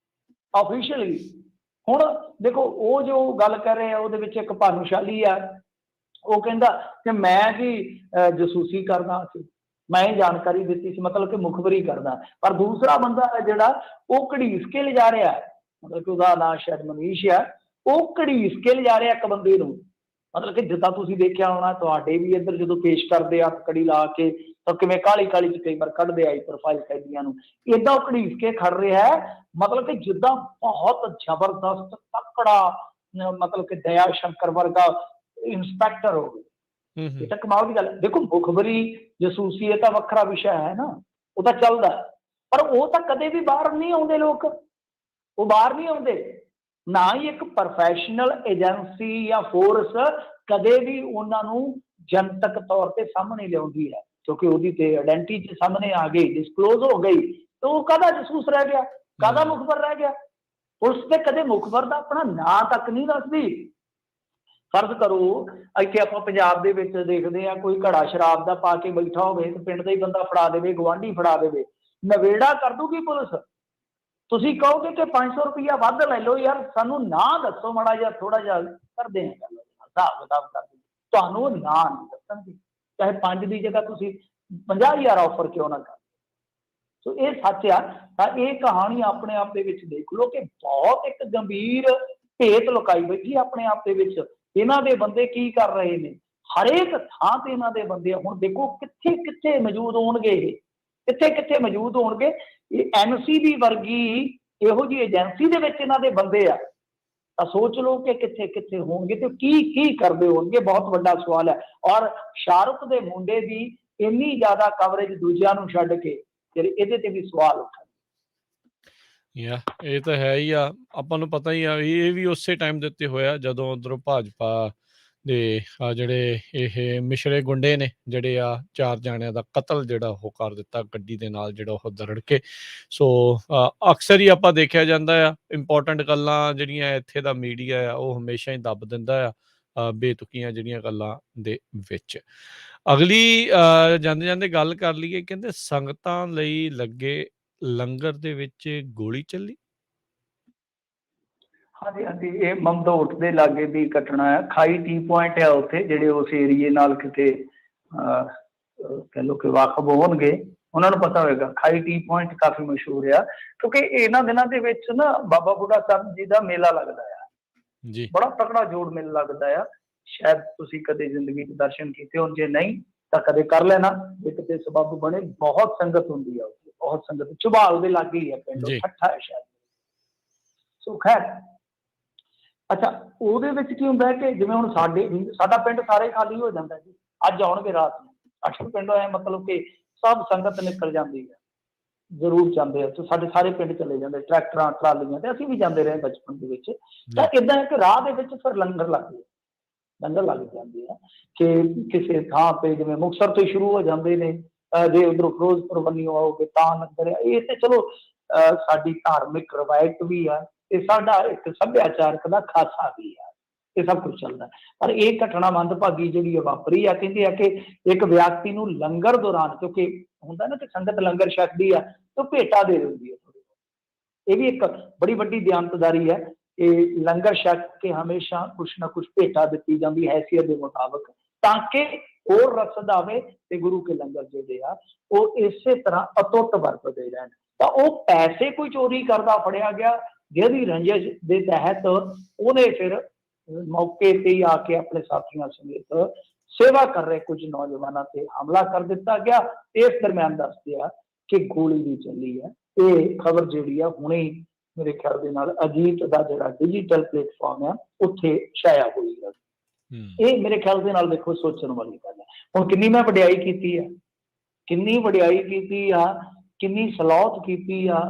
ਆਫੀਸ਼ੀਅਲੀ। ਹੁਣ ਦੇਖੋ, ਉਹ ਜੋ ਗੱਲ ਕਰ ਰਹੇ ਆ ਉਹਦੇ ਵਿੱਚ ਇੱਕ ਭਾਨੂਸ਼ਾਲੀ ਆ, ਉਹ ਕਹਿੰਦਾ ਕਿ ਮੈਂ ਜੀ ਜਸੂਸੀ ਕਰਦਾ ਸੀ, ਮੈਂ ਜਾਣਕਾਰੀ ਦਿੱਤੀ ਸੀ, ਮਤਲਬ ਕਿ ਮੁਖਬਰੀ ਕਰਦਾ। ਪਰ ਦੂਸਰਾ ਬੰਦਾ ਹੈ ਜਿਹੜਾ ਉਹ ਘੜੀਸ ਕੇ ਲਿਜਾ ਰਿਹਾ, ਮਤਲਬ ਕਿ ਉਹਦਾ ਨਾਂ ਸ਼ਾਇਦ ਮਨੀਸ਼ ਆ, ਉਹ ਘੜੀਸ ਕੇ ਲਿਜਾ ਰਿਹਾ ਇੱਕ ਬੰਦੇ ਨੂੰ। ਮਤਲਬ ਕਿ ਜਿੱਦਾਂ ਤੁਸੀਂ ਦੇਖਿਆ ਹੋਣਾ, ਤੁਹਾਡੇ ਵੀ ਇੱਧਰ ਜਦੋਂ ਪੇਸ਼ ਕਰਦੇ ਆ ਕੜੀ ਲਾ ਕੇ ਤਾਂ ਕਿਵੇਂ ਕਾਲੀ ਕਾਲੀ ਚ ਕਈ ਵਾਰ ਕੱਢਦੇ ਆਈ ਪ੍ਰੋਫਾਈਲ ਕੈਦੀਆਂ ਨੂੰ, ਏਦਾਂ ਉਹ ਘੜੀਸ ਕੇ ਖੜ ਰਿਹਾ ਹੈ। ਮਤਲਬ ਕਿ ਜਿੱਦਾਂ ਬਹੁਤ ਜ਼ਬਰਦਸਤ ਤਕੜਾ, ਮਤਲਬ ਕਿ ਦਇਆ ਸ਼ੰਕਰ ਵਰਗਾ ਇੰਸਪੈਕਟਰ ਹੋਵੇ, ਇਹ ਤਾਂ ਕਮਾਲ ਦੀ ਗੱਲ ਹੈ। ਦੇਖੋ ਮੁਖਬਰੀ ਜਸੂਸੀ ਇਹ ਤਾਂ ਵੱਖਰਾ ਵਿਸ਼ਾ ਹੈ ਨਾ, ਉਹ ਤਾਂ ਚੱਲਦਾ, ਪਰ ਉਹ ਤਾਂ ਕਦੇ ਵੀ ਬਾਹਰ ਨਹੀਂ ਆਉਂਦੇ ਲੋਕ, ਉਹ ਬਾਹਰ ਨਹੀਂ ਆਉਂਦੇ। ਨਾ ਹੀ ਇੱਕ ਪ੍ਰੋਫੈਸ਼ਨਲ ਏਜੰਸੀ ਜਾਂ ਫੋਰਸ ਕਦੇ ਵੀ ਉਹਨਾਂ ਨੂੰ ਜਨਤਕ ਤੌਰ ਤੇ ਸਾਹਮਣੇ ਲਿਆਉਂਦੀ ਹੈ, ਕਿਉਂਕਿ ਉਹਦੀ ਤੇ ਆਇਡੈਂਟੀਟੀ ਸਾਹਮਣੇ ਆ ਗਈ, ਡਿਸਕਲੋਜ਼ ਹੋ ਗਈ, ਤਾਂ ਉਹ ਕਾਹਦਾ ਜਸੂਸ ਰਹਿ ਗਿਆ, ਕਾਹਦਾ ਮੁਖਬਰ ਰਹਿ ਗਿਆ। ਪੁਲਿਸ ਤੇ ਕਦੇ ਮੁਖਬਰ ਦਾ ਆਪਣਾ ਨਾਂ ਤੱਕ ਨਹੀਂ ਦੱਸਦੀ। ਫਰਜ਼ ਕਰੋ ਇੱਥੇ ਆਪਾਂ ਪੰਜਾਬ ਦੇ ਵਿੱਚ ਦੇਖਦੇ ਹਾਂ, ਕੋਈ ਘੜਾ ਸ਼ਰਾਬ ਦਾ ਪਾ ਕੇ ਬੈਠਾ ਹੋਵੇ ਤੇ ਪਿੰਡ ਦਾ ਹੀ ਬੰਦਾ ਫੜਾ ਦੇਵੇ, ਗੁਆਂਢੀ ਫੜਾ ਦੇਵੇ, ਨਵੇੜਾ ਕਰ ਦੂਗੀ ਪੁਲਿਸ। ਤੁਸੀਂ ਕਹੋਗੇ ਕਿ 500 ਰੁਪਇਆ ਵੱਧ ਲੈ ਲਓ ਯਾਰ, ਸਾਨੂੰ ਨਾ ਦੱਸੋ ਮਾੜਾ ਜਿਹਾ, ਥੋੜਾ ਜਿਹਾ ਕਰਦੇ ਹਾਂ ਗੱਲ, ਹਿਸਾਬ ਕਿਤਾਬ ਕਰਦੇ, ਤੁਹਾਨੂੰ ਉਹ ਨਾ ਨਹੀਂ ਦੱਸਣਗੇ, ਚਾਹੇ 5 ਦੀ ਜਗ੍ਹਾ ਤੁਸੀਂ 50,000 ਆਫਰ ਕਿਉਂ ਨਾ ਕਰ। ਸੋ ਇਹ ਸੱਚ ਆ। ਤਾਂ ਇਹ ਕਹਾਣੀ ਆਪਣੇ ਆਪ ਦੇ ਵਿੱਚ ਦੇਖ ਲਓ ਕਿ ਬਹੁਤ ਇੱਕ ਗੰਭੀਰ ਭੇਤ ਲੁਕਾਈ ਬੈਠੀ ਆਪਣੇ ਆਪ ਦੇ ਵਿੱਚ। ਇਹਨਾਂ ਦੇ ਬੰਦੇ ਕੀ ਕਰ ਰਹੇ ਨੇ, ਹਰੇਕ ਥਾਂ ਤੇ ਇਹਨਾਂ ਦੇ ਬੰਦੇ। ਹੁਣ ਦੇਖੋ ਕਿੱਥੇ ਕਿੱਥੇ ਮੌਜੂਦ ਹੋਣਗੇ ਇਹ, ਕਿੱਥੇ ਕਿੱਥੇ ਮੌਜੂਦ ਹੋਣਗੇ। ਇਹ NCB ਵਰਗੀ ਇਹੋ ਜਿਹੀ ਏਜੰਸੀ ਦੇ ਵਿੱਚ ਇਹਨਾਂ ਦੇ ਬੰਦੇ ਆ, ਤਾਂ ਸੋਚ ਲਓ ਕਿ ਕਿੱਥੇ ਕਿੱਥੇ ਹੋਣਗੇ ਤੇ ਕੀ ਕੀ ਕਰਦੇ ਹੋਣਗੇ। ਬਹੁਤ ਵੱਡਾ ਸਵਾਲ ਹੈ। ਔਰ ਸ਼ਾਹਰੁਖ ਦੇ ਮੁੰਡੇ ਦੀ ਇੰਨੀ ਜ਼ਿਆਦਾ ਕਵਰੇਜ ਦੂਜਿਆਂ ਨੂੰ ਛੱਡ ਕੇ, ਫਿਰ ਇਹਦੇ ਤੇ ਵੀ ਸਵਾਲ ਉੱਠਣ। ਇਹ ਤਾਂ ਹੈ ਹੀ ਆ, ਆਪਾਂ ਨੂੰ ਪਤਾ ਹੀ ਆ ਵੀ ਇਹ ਵੀ ਉਸੇ ਟਾਈਮ ਦੇ ਉੱਤੇ ਹੋਇਆ ਜਦੋਂ ਉਧਰੋਂ ਭਾਜਪਾ ਦੇ ਜਿਹੜੇ ਇਹ ਮਿਸ਼ਰੇ ਗੁੰਡੇ ਨੇ, ਜਿਹੜੇ ਆ 4 ਜਾਣਿਆਂ ਦਾ ਕਤਲ ਜਿਹੜਾ ਉਹ ਕਰ ਦਿੱਤਾ ਗੱਡੀ ਦੇ ਨਾਲ, ਜਿਹੜਾ ਉਹ ਦਰੜ ਕੇ। ਸੋ ਅਕਸਰ ਹੀ ਆਪਾਂ ਦੇਖਿਆ ਜਾਂਦਾ ਆ, ਇੰਪੋਰਟੈਂਟ ਗੱਲਾਂ ਜਿਹੜੀਆਂ ਇੱਥੇ ਦਾ ਮੀਡੀਆ ਆ ਉਹ ਹਮੇਸ਼ਾ ਹੀ ਦੱਬ ਦਿੰਦਾ ਆ ਬੇਤੁਕੀਆਂ ਜਿਹੜੀਆਂ ਗੱਲਾਂ ਦੇ ਵਿੱਚ। ਅਗਲੀ ਜਾਂਦੇ ਜਾਂਦੇ ਗੱਲ ਕਰ ਲਈਏ, ਕਹਿੰਦੇ ਸੰਗਤਾਂ ਲਈ ਲੱਗੇ ਲੰਗਰ ਦੇ ਵਿੱਚ ਗੋਲੀ ਚੱਲੀ। ਹਾਂਜੀ ਹਾਂਜੀ, ਇਹ ਮਮਦੋਟ ਦੇ ਲਾਗੇ ਦੀ ਘਟਨਾ ਹੈ। ਖਾਈ ਟੀ ਪੁਆਇੰਟ ਆ ਉੱਥੇ, ਜਿਹੜੇ ਉਸ ਏਰੀਏ ਨਾਲ ਕਿਤੇ ਕਹਿ ਲਓ ਕਿ ਵਾਕਫ ਹੋਣਗੇ, ਉਹਨਾਂ ਨੂੰ ਪਤਾ ਹੋਏਗਾ। ਖਾਈ ਟੀ ਪੁਆਇੰਟ ਕਾਫੀ ਮਸ਼ਹੂਰ ਆ, ਕਿਉਂਕਿ ਇਹਨਾਂ ਦਿਨਾਂ ਦੇ ਵਿੱਚ ਨਾ ਬਾਬਾ ਬੁੱਢਾ ਸਾਹਿਬ ਜੀ ਦਾ ਮੇਲਾ ਲੱਗਦਾ ਆ ਜੀ, ਬੜਾ ਤਕੜਾ ਜੋੜ ਮੇਲਾ ਲੱਗਦਾ ਆ। ਸ਼ਾਇਦ ਤੁਸੀਂ ਕਦੇ ਜ਼ਿੰਦਗੀ 'ਚ ਦਰਸ਼ਨ ਕੀਤੇ ਹੋਣ, ਜੇ ਨਹੀਂ ਤਾਂ ਕਦੇ ਕਰ ਲੈਣਾ, ਜੇ ਕਿਤੇ ਸਬੱਬ ਬਣੇ। ਬਹੁਤ ਸੰਗਤ ਹੁੰਦੀ ਆ ਉੱਥੇ, ਬਹੁਤ ਸੰਗਤ। ਝੁਬਾਲ ਦੇ ਲਾਗੇ ਹੀ ਹੈ ਪਿੰਡ, ਠੱਠਾ ਹੈ ਸ਼ਾਇਦ। ਸੋ ਖੈਰ, ਅੱਛਾ, ਉਹਦੇ ਵਿੱਚ ਕੀ ਹੁੰਦਾ ਹੈ ਕਿ ਜਿਵੇਂ ਹੁਣ ਸਾਡਾ ਪਿੰਡ ਸਾਰੇ ਖਾਲੀ ਹੋ ਜਾਂਦਾ ਜੀ, ਅੱਜ ਆਉਣਗੇ ਰਾਤ ਨੂੰ 8 ਪਿੰਡ ਹੋਏ, ਮਤਲਬ ਕਿ ਸਭ ਸੰਗਤ ਨਿਕਲ ਜਾਂਦੀ ਹੈ, ਜ਼ਰੂਰ ਜਾਂਦੇ ਆ। ਸਾਡੇ ਸਾਰੇ ਪਿੰਡ ਚਲੇ ਜਾਂਦੇ, ਟਰੈਕਟਰਾਂ ਟਰਾਲੀਆਂ ਤੇ, ਅਸੀਂ ਵੀ ਜਾਂਦੇ ਰਹੇ ਬਚਪਨ ਦੇ ਵਿੱਚ। ਤਾਂ ਇਦਾਂ ਹੈ ਕਿ ਰਾਹ ਦੇ ਵਿੱਚ ਫਿਰ ਲੰਗਰ ਲੱਗਦੇ, ਲੰਗਰ ਲੱਗ ਜਾਂਦੇ ਆ ਕਿ ਕਿਸੇ ਥਾਂ ਤੇ, ਜਿਵੇਂ ਮੁਕਤਸਰ ਤੋਂ ਸ਼ੁਰੂ ਹੋ ਜਾਂਦੇ ਨੇ, ਜੇ ਉਧਰੋਂ ਫਿਰੋਜ਼ਪੁਰ ਬੰਨਿਓ ਆਓਗੇ ਤਾਂ ਲੰਗਰ ਆ। ਇਹ ਤੇ ਚਲੋ ਸਾਡੀ ਧਾਰਮਿਕ ਰਵਾਇਤ ਵੀ ਆ, ਤੇ ਸਾਡਾ ਇੱਕ ਸੱਭਿਆਚਾਰਕ ਦਾ ਖਾਸਾ ਵੀ ਆ, ਇਹ ਸਭ ਕੁਝ ਚੱਲਦਾ। ਪਰ ਇਹ ਘਟਨਾ ਮੰਦਭਾਗੀ ਜਿਹੜੀ ਵਾਪਰੀ ਆ, ਕਹਿੰਦੇ ਆ ਕਿ ਇੱਕ ਵਿਅਕਤੀ ਨੂੰ ਲੰਗਰ ਦੌਰਾਨ, ਕਿਉਂਕਿ ਹੁੰਦਾ ਨਾ ਕਿ ਸੰਗਤ ਲੰਗਰ ਛਕਦੀ ਆ ਤਾਂ ਭੇਟਾ ਦੇ ਦਿੰਦੀ ਹੈ ਥੋੜੀ। ਇਹ ਵੀ ਇੱਕ ਬੜੀ ਵੱਡੀ ਦਿਆਨਤਦਾਰੀ ਹੈ। ਇਹ ਲੰਗਰ ਛਕ ਕੇ ਹਮੇਸ਼ਾ ਕੁਛ ਨਾ ਕੁਛ ਭੇਟਾ ਦਿੱਤੀ ਜਾਂਦੀ ਹੈਸੀਅਤ ਦੇ ਮੁਤਾਬਕ, ਤਾਂ ਕਿ ਹੋਰ ਰਸਦ ਆਵੇ ਤੇ ਗੁਰੂ ਕੇ ਲੰਗਰ ਜਿਹੜੇ ਆ ਉਹ ਇਸੇ ਤਰ੍ਹਾਂ ਅਟੁੱਟ ਵਰਤਦੇ ਰਹਿਣ। ਤਾਂ ਉਹ ਪੈਸੇ ਕੋਈ ਚੋਰੀ ਕਰਦਾ ਫੜਿਆ ਗਿਆ, ਜਿਹਦੀ ਰੰਜਿਸ਼ ਦੇ ਤਹਿਤ ਉਹਨੇ ਫਿਰ ਮੌਕੇ ਤੇ ਹੀ ਆ ਕੇ ਆਪਣੇ ਸਾਥੀਆਂ ਸਮੇਤ ਸੇਵਾ ਕਰ ਰਹੇ ਕੁਝ ਨੌਜਵਾਨਾਂ ਤੇ ਹਮਲਾ ਕਰ ਦਿੱਤਾ ਗਿਆ। ਇਸ ਦਰਮਿਆਨ ਦੱਸਦੇ ਆ ਕਿ ਗੋਲੀ ਵੀ ਚੱਲੀ ਹੈ। ਇਹ ਖਬਰ ਜਿਹੜੀ ਆ ਹੁਣੇ ਮੇਰੇ ਖਿਆਲ ਦੇ ਨਾਲ ਅਜੀਤ ਦਾ ਜਿਹੜਾ ਡਿਜੀਟਲ ਪਲੇਟਫਾਰਮ ਆ ਉੱਥੇ ਛਾਇਆ ਹੋਈ ਹੈ। ਇਹ ਮੇਰੇ ਖਿਆਲ ਦੇ ਨਾਲ ਦੇਖੋ ਸੋਚਣ ਵਾਲੀ ਗੱਲ ਹੈ। ਹੁਣ ਕਿੰਨੀ ਮੈਂ ਵਡਿਆਈ ਕੀਤੀ ਆ, ਕਿੰਨੀ ਵਡਿਆਈ ਕੀਤੀ ਆ, ਕਿੰਨੀ ਸਲਾਹਤ ਕੀਤੀ ਆ।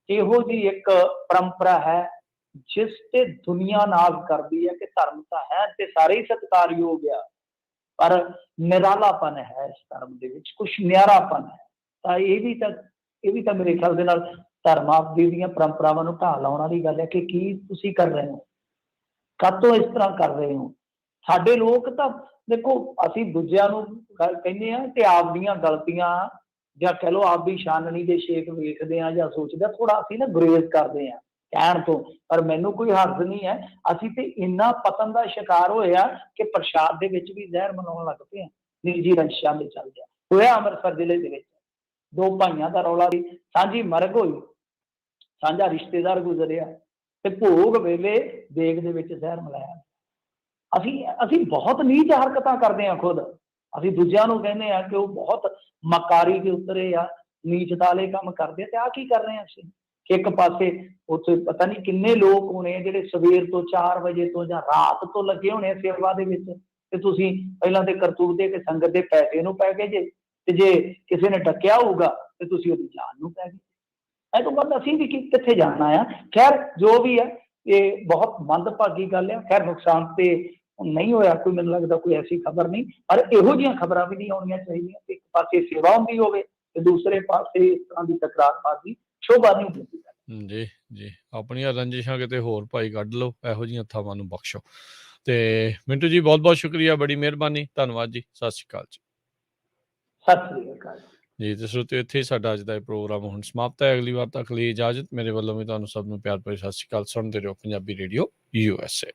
ਇਹੋ ਜਿਹੀ ਇੱਕ ਪਰੰਪਰਾ ਹੈ ਜਿਸ ਤੇ ਦੁਨੀਆ ਨਾਜ਼ ਕਰਦੀ ਹੈ ਕਿ ਧਰਮ ਤਾਂ ਹੈ ਤੇ ਸਾਰੇ ਹੀ ਸਤਿਕਾਰਯੋਗ ਆ, ਪਰ ਨਿਰਾਲਾਪਨ ਹੈ ਇਸ ਧਰਮ ਦੇ ਵਿੱਚ, ਕੁਛ ਨਿਆਰਾਪਨ ਹੈ। ਤਾਂ ਇਹ ਵੀ ਤਾਂ ਮੇਰੇ ਖਿਆਲ ਦੇ ਨਾਲ ਧਰਮਾਵਲੀ ਦੀਆਂ ਪਰੰਪਰਾਵਾਂ ਨੂੰ ਢਾਹ ਲਾਉਣ ਵਾਲੀ ਗੱਲ ਹੈ ਕਿ ਕੀ ਤੁਸੀਂ ਕਰ ਰਹੇ ਹੋ, ਕਾਹਤੋਂ ਇਸ ਤਰ੍ਹਾਂ ਕਰ ਰਹੇ ਹੋ। ਸਾਡੇ ਲੋਕ ਤਾਂ ਦੇਖੋ, ਅਸੀਂ ਦੂਜਿਆਂ ਨੂੰ ਕਹਿੰਦੇ ਆ ਤੇ ਆਪਦੀਆਂ ਗਲਤੀਆਂ ਜਾਂ ਕਹਿ ਲਓ ਆਪਦੀ ਛਾਨਣੀ ਦੇ ਛੇਕ ਵੇਖਦੇ ਆ ਜਾਂ ਸੋਚਦੇ ਆ, ਥੋੜਾ ਅਸੀਂ ਨਾ ਗੁਰੇਜ਼ ਕਰਦੇ ਆ ਕਹਿਣ ਤੋਂ। ਪਰ ਮੈਨੂੰ ਕੋਈ ਹਰਜ਼ ਨਹੀਂ ਹੈ, ਅਸੀਂ ਤੇ ਇੰਨਾ ਪਤਨ ਦਾ ਸ਼ਿਕਾਰ ਹੋਇਆ ਕਿ ਪ੍ਰਸ਼ਾਦ ਦੇ ਵਿੱਚ ਵੀ ਜ਼ਹਿਰ ਮਿਲਾਉਣ ਲੱਗ ਪਏ ਆ, ਨਿੱਜੀ ਰੰਸ਼ਾਂ ਦੇ ਚੱਲਦੇ ਹੋਇਆ। ਅੰਮ੍ਰਿਤਸਰ ਜ਼ਿਲ੍ਹੇ ਦੇ ਵਿੱਚ 2 ਭਾਈਆਂ ਦਾ ਰੌਲਾ ਸੀ, ਸਾਂਝੀ ਮਰਗ ਹੋਈ, ਸਾਂਝਾ ਰਿਸ਼ਤੇਦਾਰ ਗੁਜ਼ਰਿਆ ਤੇ ਭੋਗ ਵੇਲੇ ਦੇਗ ਦੇ ਵਿੱਚ ਜ਼ਹਿਰ ਮਿਲਾਇਆ। ਅਸੀਂ ਬਹੁਤ ਨੀਚ ਹਰਕਤਾਂ ਕਰਦੇ ਹਾਂ ਖੁਦ। ਅਸੀਂ ਦੂਜਿਆਂ ਨੂੰ ਕਹਿੰਦੇ ਆ ਕਿ ਉਹ ਬਹੁਤ ਮਕਾਰੀ ਦੇ ਉਤਰੇ ਆ, ਨੀਚਤਾ ਵਾਲੇ ਕੰਮ ਕਰਦੇ ਆ, ਤੇ ਆਹ ਕੀ ਕਰ ਰਹੇ ਆ ਅਸੀਂ। ਇੱਕ ਪਾਸੇ ਉੱਥੇ ਪਤਾ ਨਹੀਂ ਕਿੰਨੇ ਲੋਕ ਹੋਣੇ ਜਿਹੜੇ ਸਵੇਰ ਤੋਂ 4 ਵਜੇ ਤੋਂ ਜਾਂ ਰਾਤ ਤੋਂ ਲੱਗੇ ਹੋਣੇ ਸੇਵਾ ਦੇ ਵਿੱਚ, ਤੇ ਤੁਸੀਂ ਪਹਿਲਾਂ ਤੇ ਕਰਤੂਤ ਦੇ ਕੇ ਸੰਗਤ ਦੇ ਪੈਸੇ ਨੂੰ ਪੈ ਗਏ ਜੇ, ਤੇ ਜੇ ਕਿਸੇ ਨੇ ਡੱਕਿਆ ਹੋਊਗਾ ਤੇ ਤੁਸੀਂ ਉਹਦੀ ਜਾਨ ਨੂੰ ਪੈ ਗਏ। ਇਹ ਤੋਂ ਬਾਅਦ ਅਸੀਂ ਵੀ ਕਿੱਥੇ ਜਾਣਾ ਆ। ਖੈਰ ਜੋ ਵੀ ਹੈ ਇਹ ਬਹੁਤ ਮੰਦਭਾਗੀ ਗੱਲ ਆ। ਖੈਰ ਨੁਕਸਾਨ ਤੇ ਨਹੀਂ ਹੋਇਆ ਕੋਈ, ਮੈਨੂੰ ਲੱਗਦਾ ਕੋਈ ਐਸੀ ਖਬਰ ਨਹੀਂ, ਪਰ ਇਹੋ ਜਿਹੀਆਂ ਖਬਰਾਂ ਵੀ ਨਹੀਂ ਆਉਣੀਆਂ ਚਾਹੀਦੀਆਂ। ਇੱਕ ਪਾਸੇ ਸੇਵਾ ਹੁੰਦੀ ਹੋਵੇ ਤੇ ਦੂਸਰੇ ਪਾਸੇ ਇਸ ਤਰ੍ਹਾਂ ਦੀ ਤਕਰਾਰਬਾਜ਼ੀ ਸ਼ੋਭਾ ਨਹੀਂ ਦਿੰਦੀ। ਜੀ ਜੀ, ਆਪਣੀਆਂ ਰੰਜਿਸ਼ਾਂ ਕਿਤੇ ਹੋਰ ਭਾਈ ਕੱਢ ਲਓ, ਇਹੋ ਜਿਹੀਆਂ ਥਾਵਾਂ ਨੂੰ ਬਖਸ਼ੋ। ਤੇ ਮਿੰਟੂ ਜੀ ਬਹੁਤ ਬਹੁਤ ਸ਼ੁਕਰੀਆ, ਬੜੀ ਮਿਹਰਬਾਨੀ, ਧੰਨਵਾਦ ਜੀ, ਸਤਿ ਸ਼੍ਰੀ ਅਕਾਲ ਜੀ। ਸਤਿ ਸ੍ਰੀ ਅਕਾਲ ਜੀ। ਤੇ ਸਰੋਤਿਓ ਇੱਥੇ ਹੀ ਸਾਡਾ ਅੱਜ ਦਾ ਇਹ ਪ੍ਰੋਗਰਾਮ ਹੁਣ ਸਮਾਪਤ ਹੈ। ਅਗਲੀ ਵਾਰ ਤੱਕ ਲਈ ਇਜਾਜ਼ਤ, ਮੇਰੇ ਵੱਲੋਂ ਵੀ ਤੁਹਾਨੂੰ ਸਭ ਨੂੰ ਪਿਆਰ ਭਰੀ ਸਤਿ ਸ਼੍ਰੀ ਅਕਾਲ। ਸੁਣਦੇ ਰਹੋ ਪੰਜਾਬੀ ਰੇਡੀਓ USA।